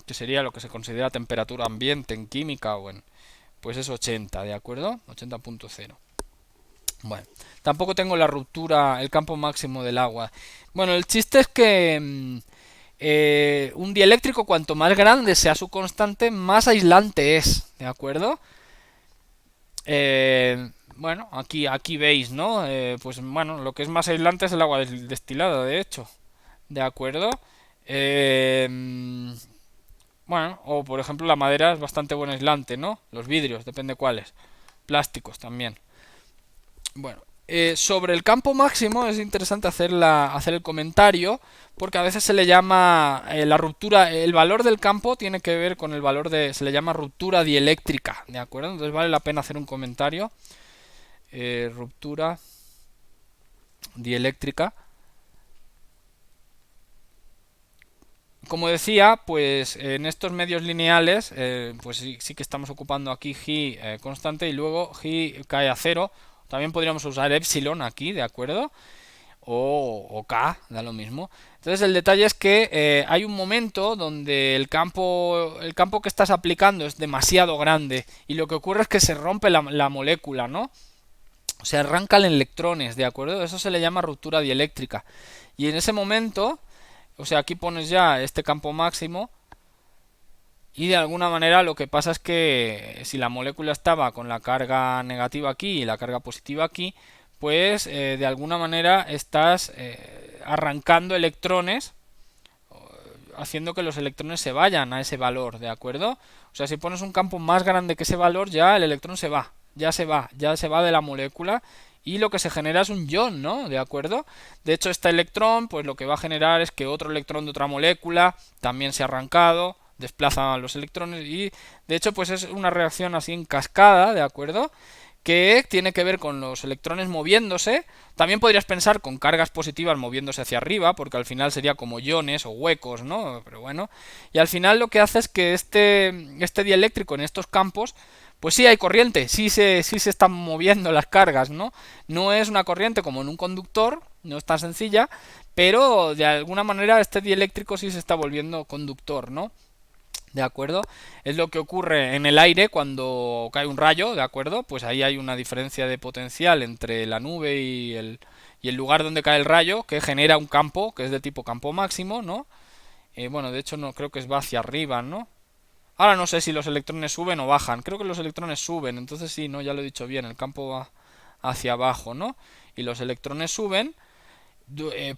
Speaker 1: que sería lo que se considera temperatura ambiente en química o en... Pues es 80, ¿de acuerdo? 80.0. Bueno, tampoco tengo la ruptura, el campo máximo del agua. Bueno, el chiste es que un dieléctrico, cuanto más grande sea su constante, más aislante es, ¿de acuerdo? Bueno, aquí veis, ¿no? Pues bueno, lo que es más aislante es el agua destilada, de hecho. ¿De acuerdo? Eh, bueno, o por ejemplo la madera es bastante buen aislante, ¿no? Los vidrios, depende cuáles. Plásticos también. Bueno, Sobre el campo máximo es interesante hacer el comentario, porque a veces se le llama la ruptura, el valor del campo tiene que ver con el valor se le llama ruptura dieléctrica, ¿de acuerdo? Entonces vale la pena hacer un comentario. Ruptura dieléctrica. Como decía, pues en estos medios lineales, pues sí que estamos ocupando aquí g constante y luego g cae a cero. También podríamos usar epsilon aquí, ¿de acuerdo? O k, da lo mismo. Entonces el detalle es que hay un momento donde el campo que estás aplicando es demasiado grande y lo que ocurre es que se rompe la molécula, ¿no? Se arrancan electrones, ¿de acuerdo? Eso se le llama ruptura dieléctrica. Y en ese momento, o sea, aquí pones ya este campo máximo y de alguna manera lo que pasa es que si la molécula estaba con la carga negativa aquí y la carga positiva aquí, pues de alguna manera estás arrancando electrones, haciendo que los electrones se vayan a ese valor, ¿de acuerdo? O sea, si pones un campo más grande que ese valor, ya el electrón se va, ya se va de la molécula y lo que se genera es un ion, ¿no? ¿De acuerdo? De hecho, este electrón, pues lo que va a generar es que otro electrón de otra molécula también se ha arrancado, desplaza a los electrones y de hecho pues es una reacción así en cascada, ¿de acuerdo? Que tiene que ver con los electrones moviéndose. También podrías pensar con cargas positivas moviéndose hacia arriba, porque al final sería como iones o huecos, ¿no? Pero bueno. Y al final lo que hace es que este dieléctrico en estos campos, pues sí hay corriente, sí se están moviendo las cargas, ¿no? No es una corriente como en un conductor, no es tan sencilla, pero de alguna manera este dieléctrico sí se está volviendo conductor, ¿no? ¿De acuerdo? Es lo que ocurre en el aire cuando cae un rayo, ¿de acuerdo? Pues ahí hay una diferencia de potencial entre la nube y el lugar donde cae el rayo, que genera un campo, que es de tipo campo máximo, ¿no? Bueno, de hecho no creo que va hacia arriba, ¿no? Ahora no sé si los electrones suben o bajan. Creo que los electrones suben, entonces sí, no, ya lo he dicho bien, el campo va hacia abajo, ¿no? Y los electrones suben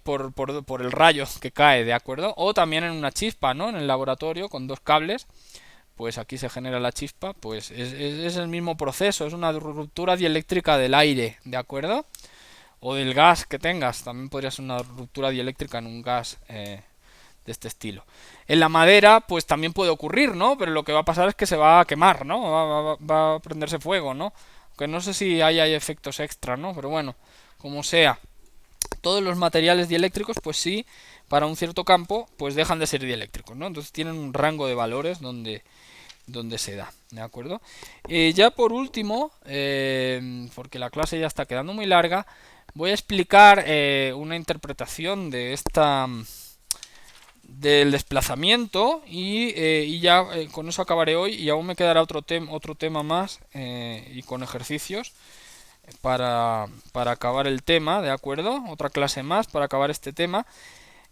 Speaker 1: por el rayo que cae, ¿de acuerdo? O también en una chispa, ¿no? En el laboratorio con dos cables, pues aquí se genera la chispa, pues es el mismo proceso, es una ruptura dieléctrica del aire, ¿de acuerdo? O del gas que tengas, también podría ser una ruptura dieléctrica en un gas de este estilo. En la madera, pues también puede ocurrir, ¿no? Pero lo que va a pasar es que se va a quemar, ¿no? Va a prenderse fuego, ¿no? Que no sé si hay efectos extra, ¿no? Pero bueno, como sea. Todos los materiales dieléctricos, pues sí, para un cierto campo, pues dejan de ser dieléctricos, ¿no? Entonces tienen un rango de valores donde se da, ¿de acuerdo? Ya por último, porque la clase ya está quedando muy larga, voy a explicar una interpretación del desplazamiento y ya con eso acabaré hoy y aún me quedará otro tema más y con ejercicios para acabar el tema, ¿de acuerdo? Otra clase más para acabar este tema,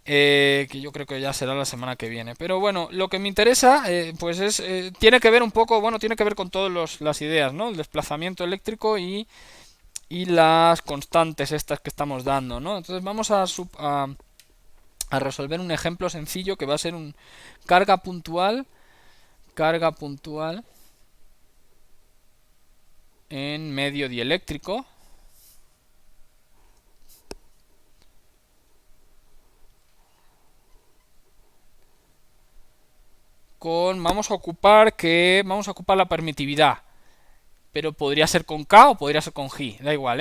Speaker 1: que yo creo que ya será la semana que viene. Pero bueno, lo que me interesa, pues tiene que ver un poco, bueno, tiene que ver con todas las ideas, ¿no? El desplazamiento eléctrico y las constantes estas que estamos dando, ¿no? Entonces vamos a resolver un ejemplo sencillo que va a ser un carga puntual en medio dieléctrico vamos a ocupar la permitividad, pero podría ser con K o podría ser con G, da igual,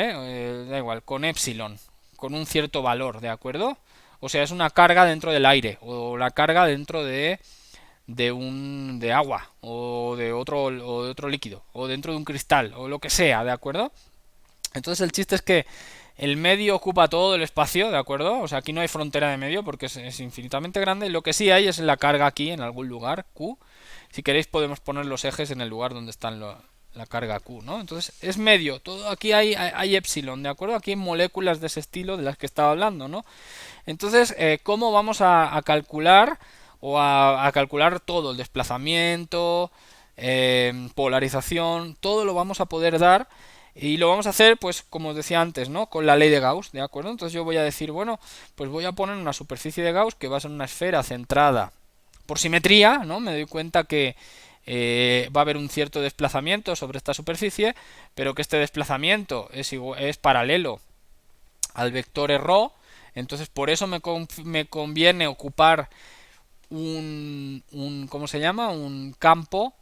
Speaker 1: da igual, con epsilon, con un cierto valor, ¿de acuerdo? O sea, es una carga dentro del aire o la carga dentro de agua o de otro líquido o dentro de un cristal o lo que sea, ¿de acuerdo? Entonces el chiste es que el medio ocupa todo el espacio, ¿de acuerdo? O sea, aquí no hay frontera de medio porque es infinitamente grande. Lo que sí hay es la carga aquí en algún lugar, Q. Si queréis podemos poner los ejes en el lugar donde están la carga Q, ¿no? Entonces es medio, todo aquí hay epsilon, ¿de acuerdo? Aquí hay moléculas de ese estilo de las que estaba hablando, ¿no? Entonces, ¿cómo vamos a calcular o a calcular todo? El desplazamiento, polarización, todo lo vamos a poder dar y lo vamos a hacer, pues, como os decía antes, ¿no? Con la ley de Gauss, ¿de acuerdo? Entonces yo voy a decir, bueno, pues voy a poner una superficie de Gauss que va a ser una esfera centrada por simetría, ¿no? Me doy cuenta que va a haber un cierto desplazamiento sobre esta superficie, pero que este desplazamiento es paralelo al vector ρ. Entonces por eso me conviene ocupar ¿cómo se llama? Un campo,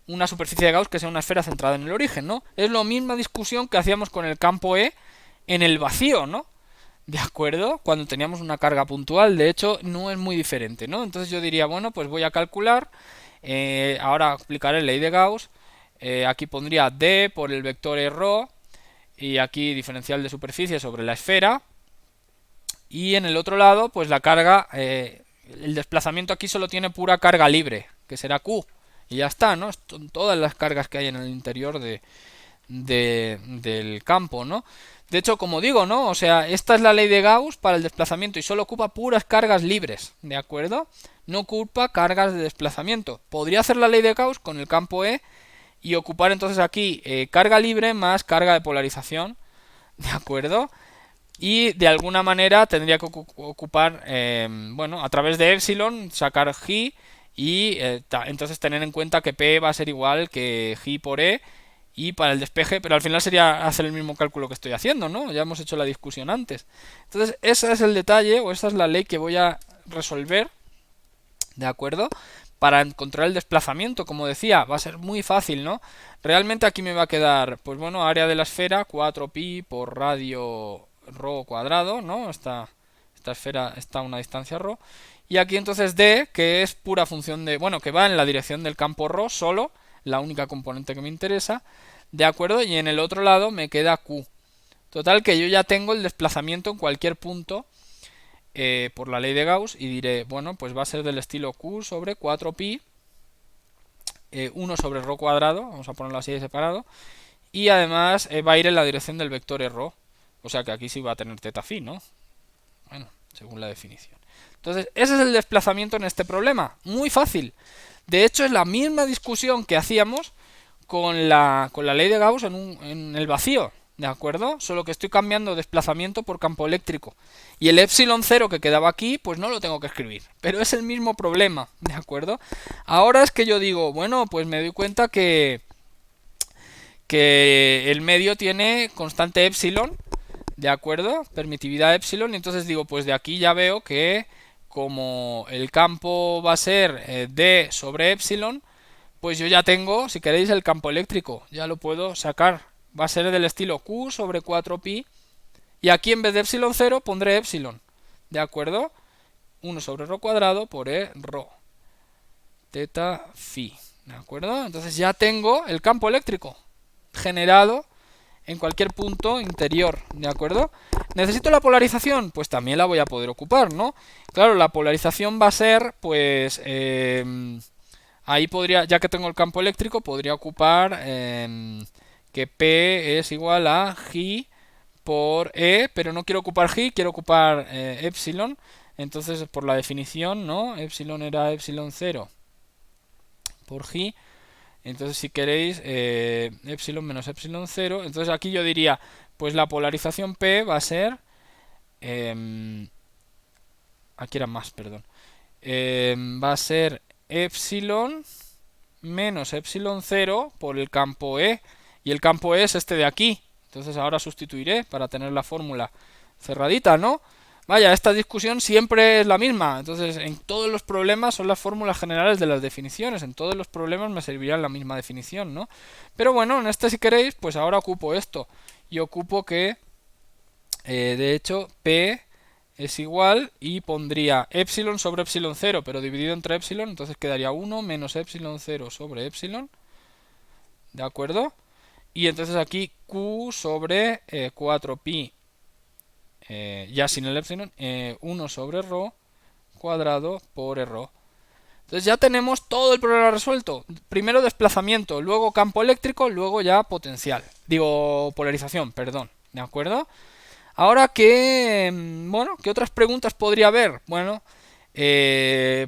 Speaker 1: una superficie de Gauss que sea una esfera centrada en el origen, ¿no? Es la misma discusión que hacíamos con el campo E en el vacío, ¿no? ¿De acuerdo? Cuando teníamos una carga puntual, de hecho, no es muy diferente, ¿no? Entonces yo diría, bueno, pues voy a calcular, ahora aplicaré ley de Gauss, aquí pondría D por el vector ρ, y aquí diferencial de superficie sobre la esfera, y en el otro lado, pues la carga, el desplazamiento aquí solo tiene pura carga libre, que será Q, y ya está, ¿no? Son todas las cargas que hay en el interior del campo, ¿no? De hecho, como digo, ¿no? O sea, esta es la ley de Gauss para el desplazamiento y solo ocupa puras cargas libres, ¿de acuerdo? No ocupa cargas de desplazamiento. Podría hacer la ley de Gauss con el campo E y ocupar entonces aquí carga libre más carga de polarización, ¿de acuerdo? Y de alguna manera tendría que ocupar, bueno, a través de epsilon sacar G y entonces tener en cuenta que P va a ser igual que G por E y para el despeje, pero al final sería hacer el mismo cálculo que estoy haciendo, ¿no? Ya hemos hecho la discusión antes. Entonces, ese es el detalle, o esa es la ley que voy a resolver, ¿de acuerdo? Para encontrar el desplazamiento, como decía, va a ser muy fácil, ¿no? Realmente aquí me va a quedar, pues bueno, área de la esfera, 4pi por radio ρ cuadrado, ¿no? Esta esfera está a una distancia ρ. Y aquí entonces D, que es pura función de, bueno, que va en la dirección del campo ρ solo, la única componente que me interesa, ¿de acuerdo? Y en el otro lado me queda Q. Total que yo ya tengo el desplazamiento en cualquier punto por la ley de Gauss y diré, bueno, pues va a ser del estilo Q sobre 4pi 1 sobre ρ cuadrado, vamos a ponerlo así de separado, y además va a ir en la dirección del vector ρ, o sea que aquí sí va a tener teta phi, ¿no? Bueno, según la definición. Entonces, ese es el desplazamiento en este problema, muy fácil. De hecho, es la misma discusión que hacíamos con la ley de Gauss en el vacío, ¿de acuerdo? Solo que estoy cambiando desplazamiento por campo eléctrico. Y el epsilon 0 que quedaba aquí, pues no lo tengo que escribir. Pero es el mismo problema, ¿de acuerdo? Ahora es que yo digo, bueno, pues me doy cuenta que el medio tiene constante epsilon, ¿de acuerdo? Permitividad epsilon, y entonces digo, pues de aquí ya veo que como el campo va a ser D sobre epsilon, pues yo ya tengo, si queréis, el campo eléctrico, ya lo puedo sacar. Va a ser del estilo Q sobre 4pi, y aquí en vez de epsilon 0 pondré epsilon, ¿de acuerdo? 1 sobre ρ cuadrado por E ρ, teta phi, ¿de acuerdo? Entonces ya tengo el campo eléctrico generado en cualquier punto interior, ¿de acuerdo? ¿Necesito la polarización? Pues también la voy a poder ocupar, ¿no? Claro, la polarización va a ser, pues, ahí podría, ya que tengo el campo eléctrico, podría ocupar que P es igual a G por E, pero no quiero ocupar G, quiero ocupar epsilon. Entonces, por la definición, ¿no? Epsilon era epsilon 0 por G. Entonces, si queréis, epsilon menos epsilon 0. Entonces, aquí yo diría, pues la polarización P va a ser... aquí era más, perdón. Va a ser epsilon menos epsilon 0 por el campo E. Y el campo E es este de aquí. Entonces, ahora sustituiré para tener la fórmula cerradita, ¿no? Vaya, esta discusión siempre es la misma. Entonces, en todos los problemas son las fórmulas generales de las definiciones. En todos los problemas me servirá la misma definición, ¿no? Pero bueno, en este si queréis, pues ahora ocupo esto. Y ocupo que, de hecho, P es igual y pondría epsilon sobre epsilon 0, pero dividido entre epsilon, entonces quedaría 1 menos epsilon 0 sobre epsilon. ¿De acuerdo? Y entonces aquí Q sobre 4pi ya sin el epsilon, 1 sobre ρ cuadrado por ρ. Entonces ya tenemos todo el problema resuelto. Primero desplazamiento, luego campo eléctrico, luego ya potencial. Digo, polarización, perdón. ¿De acuerdo? Ahora, bueno, ¿qué otras preguntas podría haber? Bueno,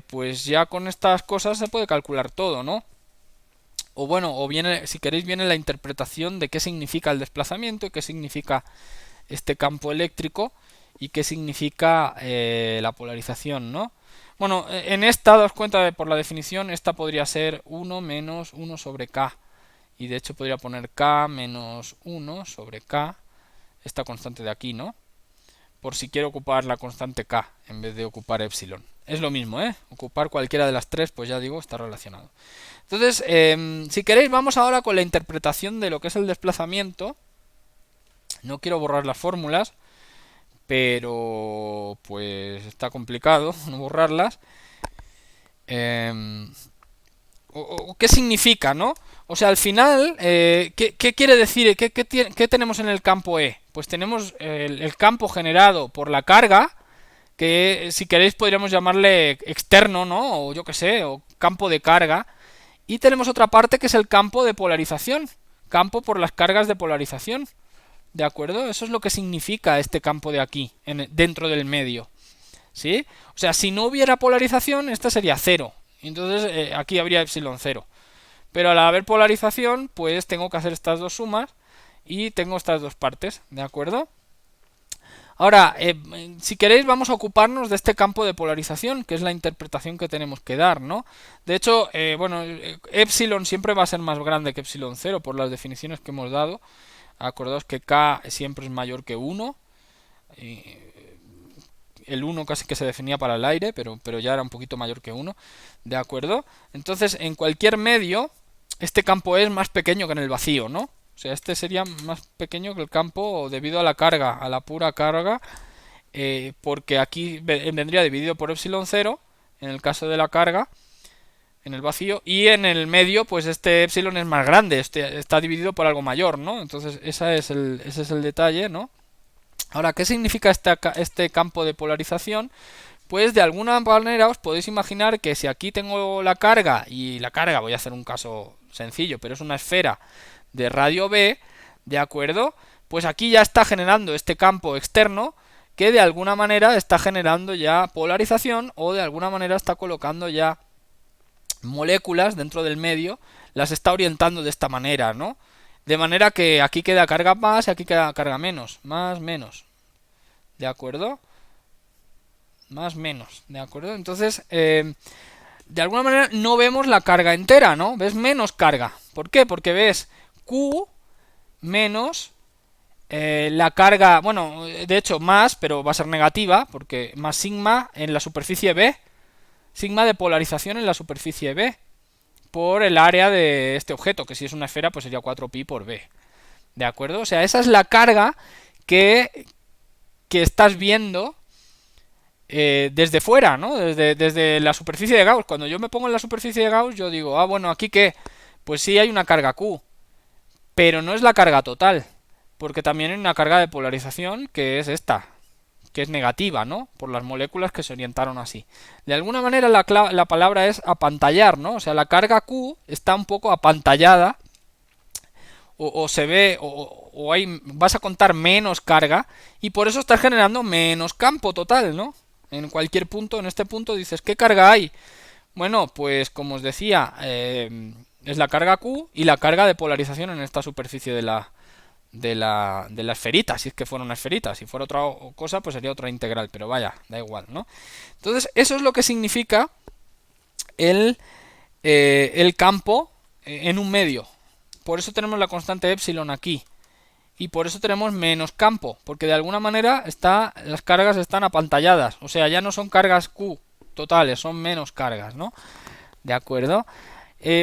Speaker 1: pues ya con estas cosas se puede calcular todo, ¿no? O bueno, o viene, si queréis, viene la interpretación de qué significa el desplazamiento y qué significa este campo eléctrico y qué significa la polarización, ¿no? Bueno, en esta, daos cuenta de por la definición, esta podría ser 1 menos 1 sobre k. Y de hecho podría poner k menos 1 sobre k esta constante de aquí, ¿no? Por si quiero ocupar la constante k en vez de ocupar epsilon. Es lo mismo, ¿eh? Ocupar cualquiera de las tres, pues ya digo, está relacionado. Entonces, si queréis, vamos ahora con la interpretación de lo que es el desplazamiento. No quiero borrar las fórmulas, pero pues está complicado no borrarlas. ¿Qué significa, no? O sea, al final, ¿qué quiere decir? ¿Qué tenemos en el campo E? Pues tenemos el campo generado por la carga, que si queréis podríamos llamarle externo, ¿no? O yo qué sé, o campo de carga. Y tenemos otra parte que es el campo de polarización, campo por las cargas de polarización. ¿De acuerdo? Eso es lo que significa este campo de aquí, dentro del medio. ¿Sí? O sea, si no hubiera polarización, esta sería 0. Entonces aquí habría epsilon 0. Pero al haber polarización, pues tengo que hacer estas dos sumas y tengo estas dos partes. ¿De acuerdo? Ahora, si queréis, vamos a ocuparnos de este campo de polarización, que es la interpretación que tenemos que dar, ¿no? De hecho, bueno, epsilon siempre va a ser más grande que epsilon 0 por las definiciones que hemos dado. Acordaos que k siempre es mayor que 1. El 1 casi que se definía para el aire, pero ya era un poquito mayor que 1. ¿De acuerdo? Entonces, en cualquier medio, este campo es más pequeño que en el vacío, ¿no? O sea, este sería más pequeño que el campo debido a la carga, a la pura carga, porque aquí vendría dividido por epsilon 0, en el caso de la carga, en el vacío, y en el medio, pues este epsilon es más grande, está dividido por algo mayor, ¿no? Entonces, ese es el detalle, ¿no? Ahora, ¿qué significa este campo de polarización? Pues de alguna manera os podéis imaginar que si aquí tengo la carga, y la carga, voy a hacer un caso sencillo, pero es una esfera de radio B, ¿de acuerdo? Pues aquí ya está generando este campo externo que de alguna manera está generando ya polarización o de alguna manera está colocando ya moléculas dentro del medio, las está orientando de esta manera, ¿no? De manera que aquí queda carga más y aquí queda carga menos, más, menos, ¿de acuerdo? Más, menos, ¿de acuerdo? Entonces, de alguna manera no vemos la carga entera, ¿no? Ves menos carga. ¿Por qué? Porque ves Q menos la carga, bueno, de hecho más, pero va a ser negativa, porque más sigma en la superficie B, sigma de polarización en la superficie B, por el área de este objeto, que si es una esfera, pues sería 4pi por B. ¿De acuerdo? O sea, esa es la carga que estás viendo desde fuera, ¿no? Desde la superficie de Gauss. Cuando yo me pongo en la superficie de Gauss, yo digo, ah, bueno, ¿aquí qué? Pues sí hay una carga Q, pero no es la carga total, porque también hay una carga de polarización que es esta, que es negativa, ¿no? Por las moléculas que se orientaron así. De alguna manera la palabra es apantallar, ¿no? O sea, la carga Q está un poco apantallada, o se ve, o vas a contar menos carga, y por eso estás generando menos campo total, ¿no? En cualquier punto, en este punto dices, ¿qué carga hay? Bueno, pues como os decía, es la carga Q y la carga de polarización en esta superficie de la esferita, si es que fuera una esferita. Si fuera otra cosa, pues sería otra integral, pero vaya, da igual, ¿no? Entonces, eso es lo que significa el campo en un medio. Por eso tenemos la constante epsilon aquí. Y por eso tenemos menos campo, porque de alguna manera las cargas están apantalladas. O sea, ya no son cargas Q totales, son menos cargas, ¿no? ¿De acuerdo?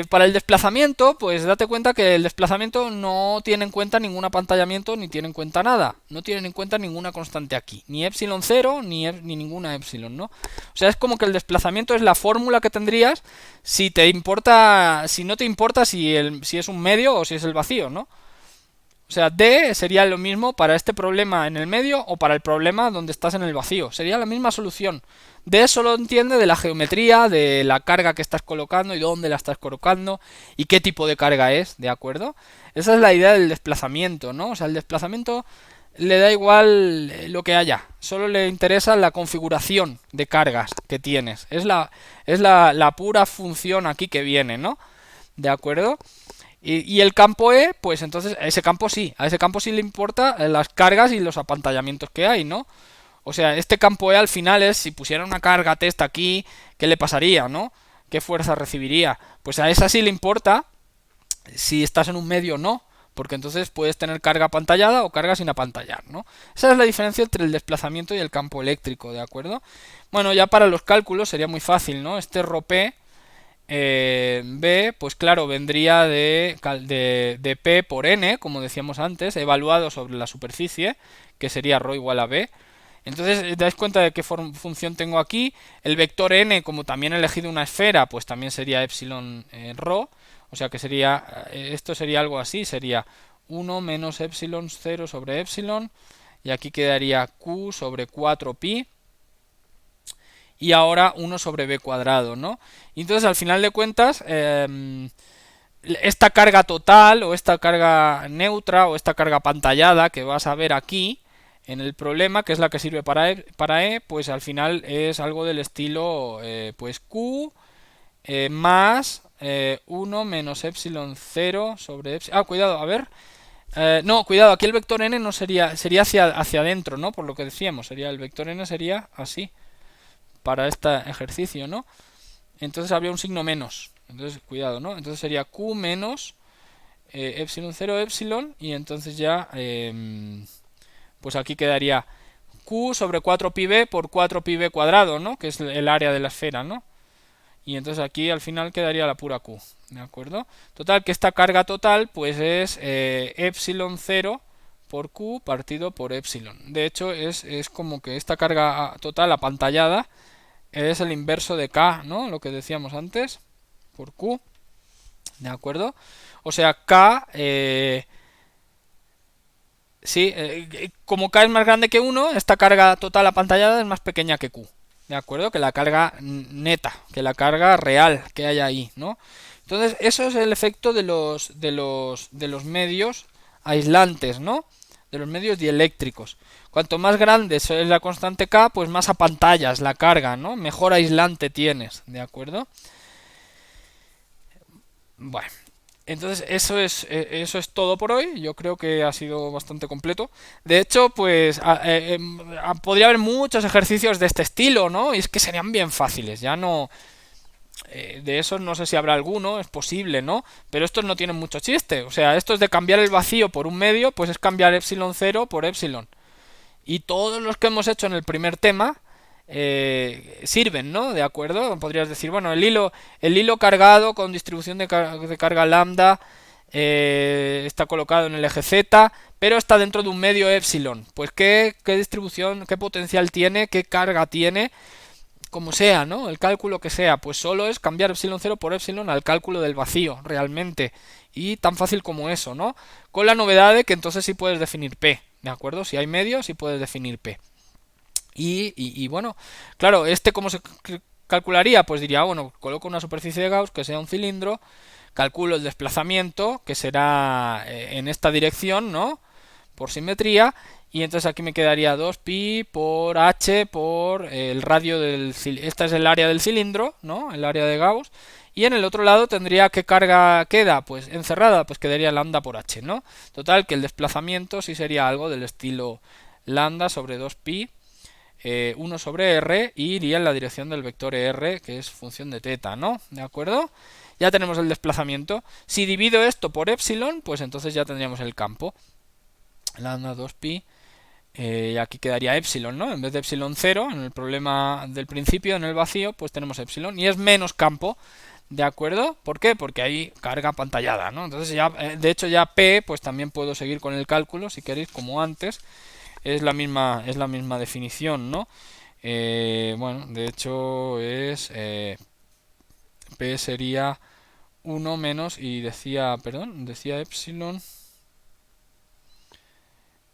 Speaker 1: Para el desplazamiento, pues date cuenta que el desplazamiento no tiene en cuenta ningún apantallamiento, ni tiene en cuenta nada. No tiene en cuenta ninguna constante aquí. Ni epsilon 0, ni ninguna epsilon, ¿no? O sea, es como que el desplazamiento es la fórmula que tendrías si te importa, si no te importa si es un medio o si es el vacío, ¿no? O sea, D sería lo mismo para este problema en el medio o para el problema donde estás en el vacío. Sería la misma solución. D solo entiende de la geometría, de la carga que estás colocando y dónde la estás colocando y qué tipo de carga es, ¿de acuerdo? Esa es la idea del desplazamiento, ¿no? O sea, el desplazamiento le da igual lo que haya. Solo le interesa la configuración de cargas que tienes. Es la pura función aquí que viene, ¿no? ¿De acuerdo? Y el campo E, pues entonces a ese campo sí le importa las cargas y los apantallamientos que hay, ¿no? O sea, este campo E al final es, si pusiera una carga test aquí, ¿qué le pasaría, no? ¿Qué fuerza recibiría? Pues a esa sí le importa si estás en un medio o no, porque entonces puedes tener carga apantallada o carga sin apantallar, ¿no? Esa es la diferencia entre el desplazamiento y el campo eléctrico, ¿de acuerdo? Bueno, ya para los cálculos sería muy fácil, ¿no? Este ρp B, pues claro, vendría de P por N, como decíamos antes, evaluado sobre la superficie, que sería ρ igual a B. Entonces, dais cuenta de qué función tengo aquí. El vector n, como también he elegido una esfera, pues también sería epsilon rho. O sea que sería, esto sería algo así, sería 1 menos epsilon 0 sobre epsilon. Y aquí quedaría q sobre 4pi. Y ahora 1 sobre b cuadrado, ¿no? Y entonces, al final de cuentas, esta carga total, o esta carga neutra, o esta carga pantallada que vas a ver aquí en el problema, que es la que sirve para E, pues al final es algo del estilo pues Q más 1 menos epsilon 0 sobre epsilon. Ah, cuidado, a ver. No, cuidado, aquí el vector n no sería hacia adentro, ¿no? Por lo que decíamos, sería el vector n sería así para este ejercicio, ¿no? Entonces habría un signo menos. Entonces, cuidado, ¿no? Entonces sería Q menos epsilon 0 epsilon, y entonces ya pues aquí quedaría Q sobre 4πb por 4πb cuadrado, ¿no? Que es el área de la esfera, ¿no? Y entonces aquí al final quedaría la pura Q, ¿de acuerdo? Total, que esta carga total pues es epsilon 0 por Q partido por epsilon. De hecho, es como que esta carga total apantallada es el inverso de K, ¿no? Lo que decíamos antes, por Q, ¿de acuerdo? O sea, K... sí, como K es más grande que 1, esta carga total apantallada es más pequeña que Q. ¿De acuerdo? Que la carga neta, que la carga real que hay ahí, ¿no? Entonces, eso es el efecto de los medios aislantes, ¿no? De los medios dieléctricos. Cuanto más grande es la constante K, pues más apantallas la carga, ¿no? Mejor aislante tienes, ¿de acuerdo? Bueno. Entonces eso es todo por hoy. Yo creo que ha sido bastante completo. De hecho, pues podría haber muchos ejercicios de este estilo, ¿no? Y es que serían bien fáciles. Ya no... de esos no sé si habrá alguno, es posible, ¿no? Pero estos no tienen mucho chiste. O sea, estos de cambiar el vacío por un medio, pues es cambiar epsilon 0 por epsilon. Y todos los que hemos hecho en el primer tema sirven, ¿no? ¿De acuerdo? Podrías decir, bueno, el hilo cargado con distribución de carga lambda está colocado en el eje Z, pero está dentro de un medio epsilon. Pues qué distribución, qué potencial tiene, qué carga tiene, como sea, ¿no? El cálculo que sea, pues solo es cambiar epsilon 0 por epsilon al cálculo del vacío, realmente. Y tan fácil como eso, ¿no? Con la novedad de que entonces sí puedes definir P, ¿de acuerdo? Si hay medio, sí puedes definir P. Y bueno, claro, ¿cómo se calcularía? Pues diría, bueno, coloco una superficie de Gauss que sea un cilindro, calculo el desplazamiento, que será en esta dirección, ¿no? Por simetría, y entonces aquí me quedaría 2pi por h por el radio del cilindro. Esta es el área del cilindro, ¿no? El área de Gauss. Y en el otro lado tendría, ¿qué carga queda? Pues encerrada, pues quedaría lambda por h, ¿no? Total, que el desplazamiento sí sería algo del estilo lambda sobre 2pi 1 sobre r, y iría en la dirección del vector r, que es función de teta, ¿no? ¿De acuerdo? Ya tenemos el desplazamiento. Si divido esto por epsilon, pues entonces ya tendríamos el campo. Lambda 2pi, y aquí quedaría epsilon, ¿no? En vez de epsilon 0, en el problema del principio, en el vacío, pues tenemos epsilon, y es menos campo, ¿de acuerdo? ¿Por qué? Porque hay carga pantallada, ¿no? Entonces ya, de hecho ya P, pues también puedo seguir con el cálculo, si queréis, como antes. Es la misma definición, ¿no? Bueno, de hecho es P sería 1 menos, y decía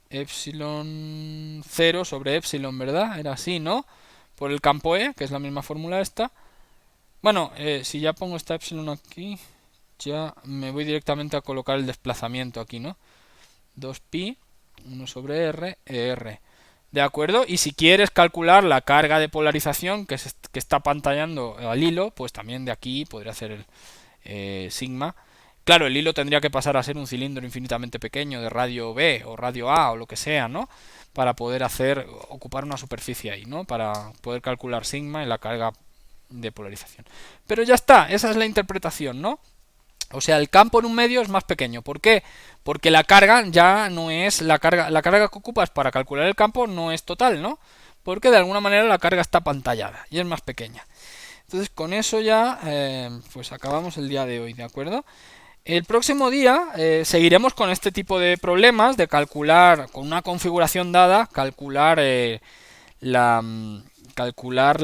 Speaker 1: epsilon 0 sobre epsilon, ¿verdad? Era así, ¿no? Por el campo E, que es la misma fórmula esta. Bueno, si ya pongo esta epsilon aquí, ya me voy directamente a colocar el desplazamiento aquí, ¿no? 2pi 1 sobre r, r. ¿De acuerdo? Y si quieres calcular la carga de polarización que está pantallando al hilo, pues también de aquí podría hacer el sigma. Claro, el hilo tendría que pasar a ser un cilindro infinitamente pequeño de radio B o radio A o lo que sea, ¿no? Para poder ocupar una superficie ahí, ¿no? Para poder calcular sigma y la carga de polarización. Pero ya está, esa es la interpretación, ¿no? O sea, el campo en un medio es más pequeño. ¿Por qué? Porque la carga ya no es la carga que ocupas para calcular el campo no es total, ¿no? Porque de alguna manera la carga está pantallada y es más pequeña. Entonces con eso ya pues acabamos el día de hoy, ¿de acuerdo? El próximo día seguiremos con este tipo de problemas de calcular con una configuración dada, la calcular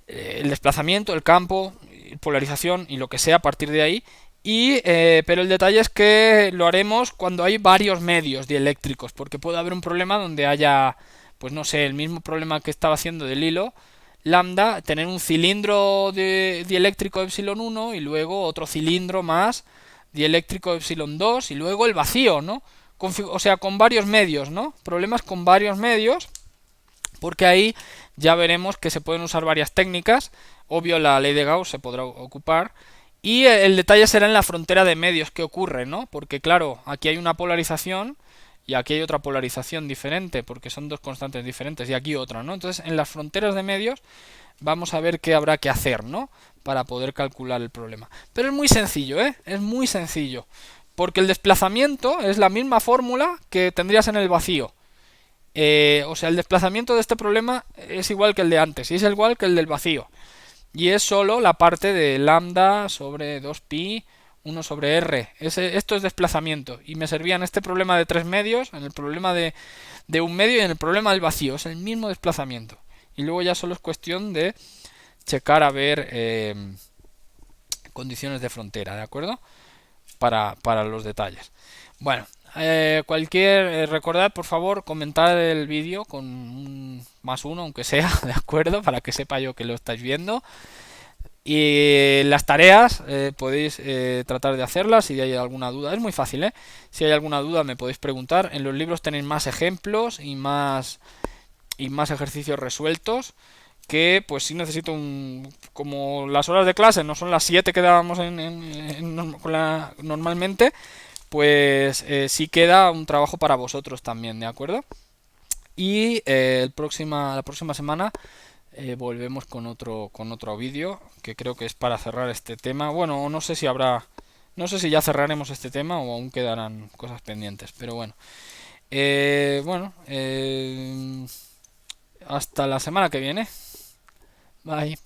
Speaker 1: el desplazamiento, el campo, polarización y lo que sea a partir de ahí. Pero el detalle es que lo haremos cuando hay varios medios dieléctricos, porque puede haber un problema donde haya, pues no sé, el mismo problema que estaba haciendo del hilo lambda, tener un cilindro dieléctrico epsilon 1 y luego otro cilindro más dieléctrico epsilon 2 y luego el vacío, ¿no? O sea, con varios medios, ¿no? Problemas con varios medios, porque ahí ya veremos que se pueden usar varias técnicas. Obvio, la ley de Gauss se podrá ocupar. Y el detalle será en la frontera de medios que ocurre, ¿no? Porque claro, aquí hay una polarización y aquí hay otra polarización diferente, porque son dos constantes diferentes, y aquí otra, ¿no? Entonces, en las fronteras de medios vamos a ver qué habrá que hacer, ¿no? Para poder calcular el problema. Pero es muy sencillo, ¿eh? Es muy sencillo. Porque el desplazamiento es la misma fórmula que tendrías en el vacío. O sea, el desplazamiento de este problema es igual que el de antes, y es igual que el del vacío. Y es solo la parte de lambda sobre 2pi 1 sobre r. Esto es desplazamiento. Y me servía en este problema de tres medios, en el problema de un medio y en el problema del vacío. Es el mismo desplazamiento. Y luego ya solo es cuestión de checar a ver condiciones de frontera, ¿de acuerdo? Para los detalles. Bueno, recordad por favor comentar el vídeo con un +1 aunque sea, ¿de acuerdo? Para que sepa yo que lo estáis viendo. Y las tareas podéis tratar de hacerlas si hay alguna duda. Es muy fácil, ¿eh? Si hay alguna duda me podéis preguntar. En los libros tenéis más ejemplos y más ejercicios resueltos. Que pues sí necesito como las horas de clase no son las 7 que dábamos normalmente, pues sí queda un trabajo para vosotros también, ¿de acuerdo? Y la próxima semana volvemos con otro vídeo que creo que es para cerrar este tema. Bueno, no sé si ya cerraremos este tema o aún quedarán cosas pendientes, pero bueno. Bueno, hasta la semana que viene. Bye.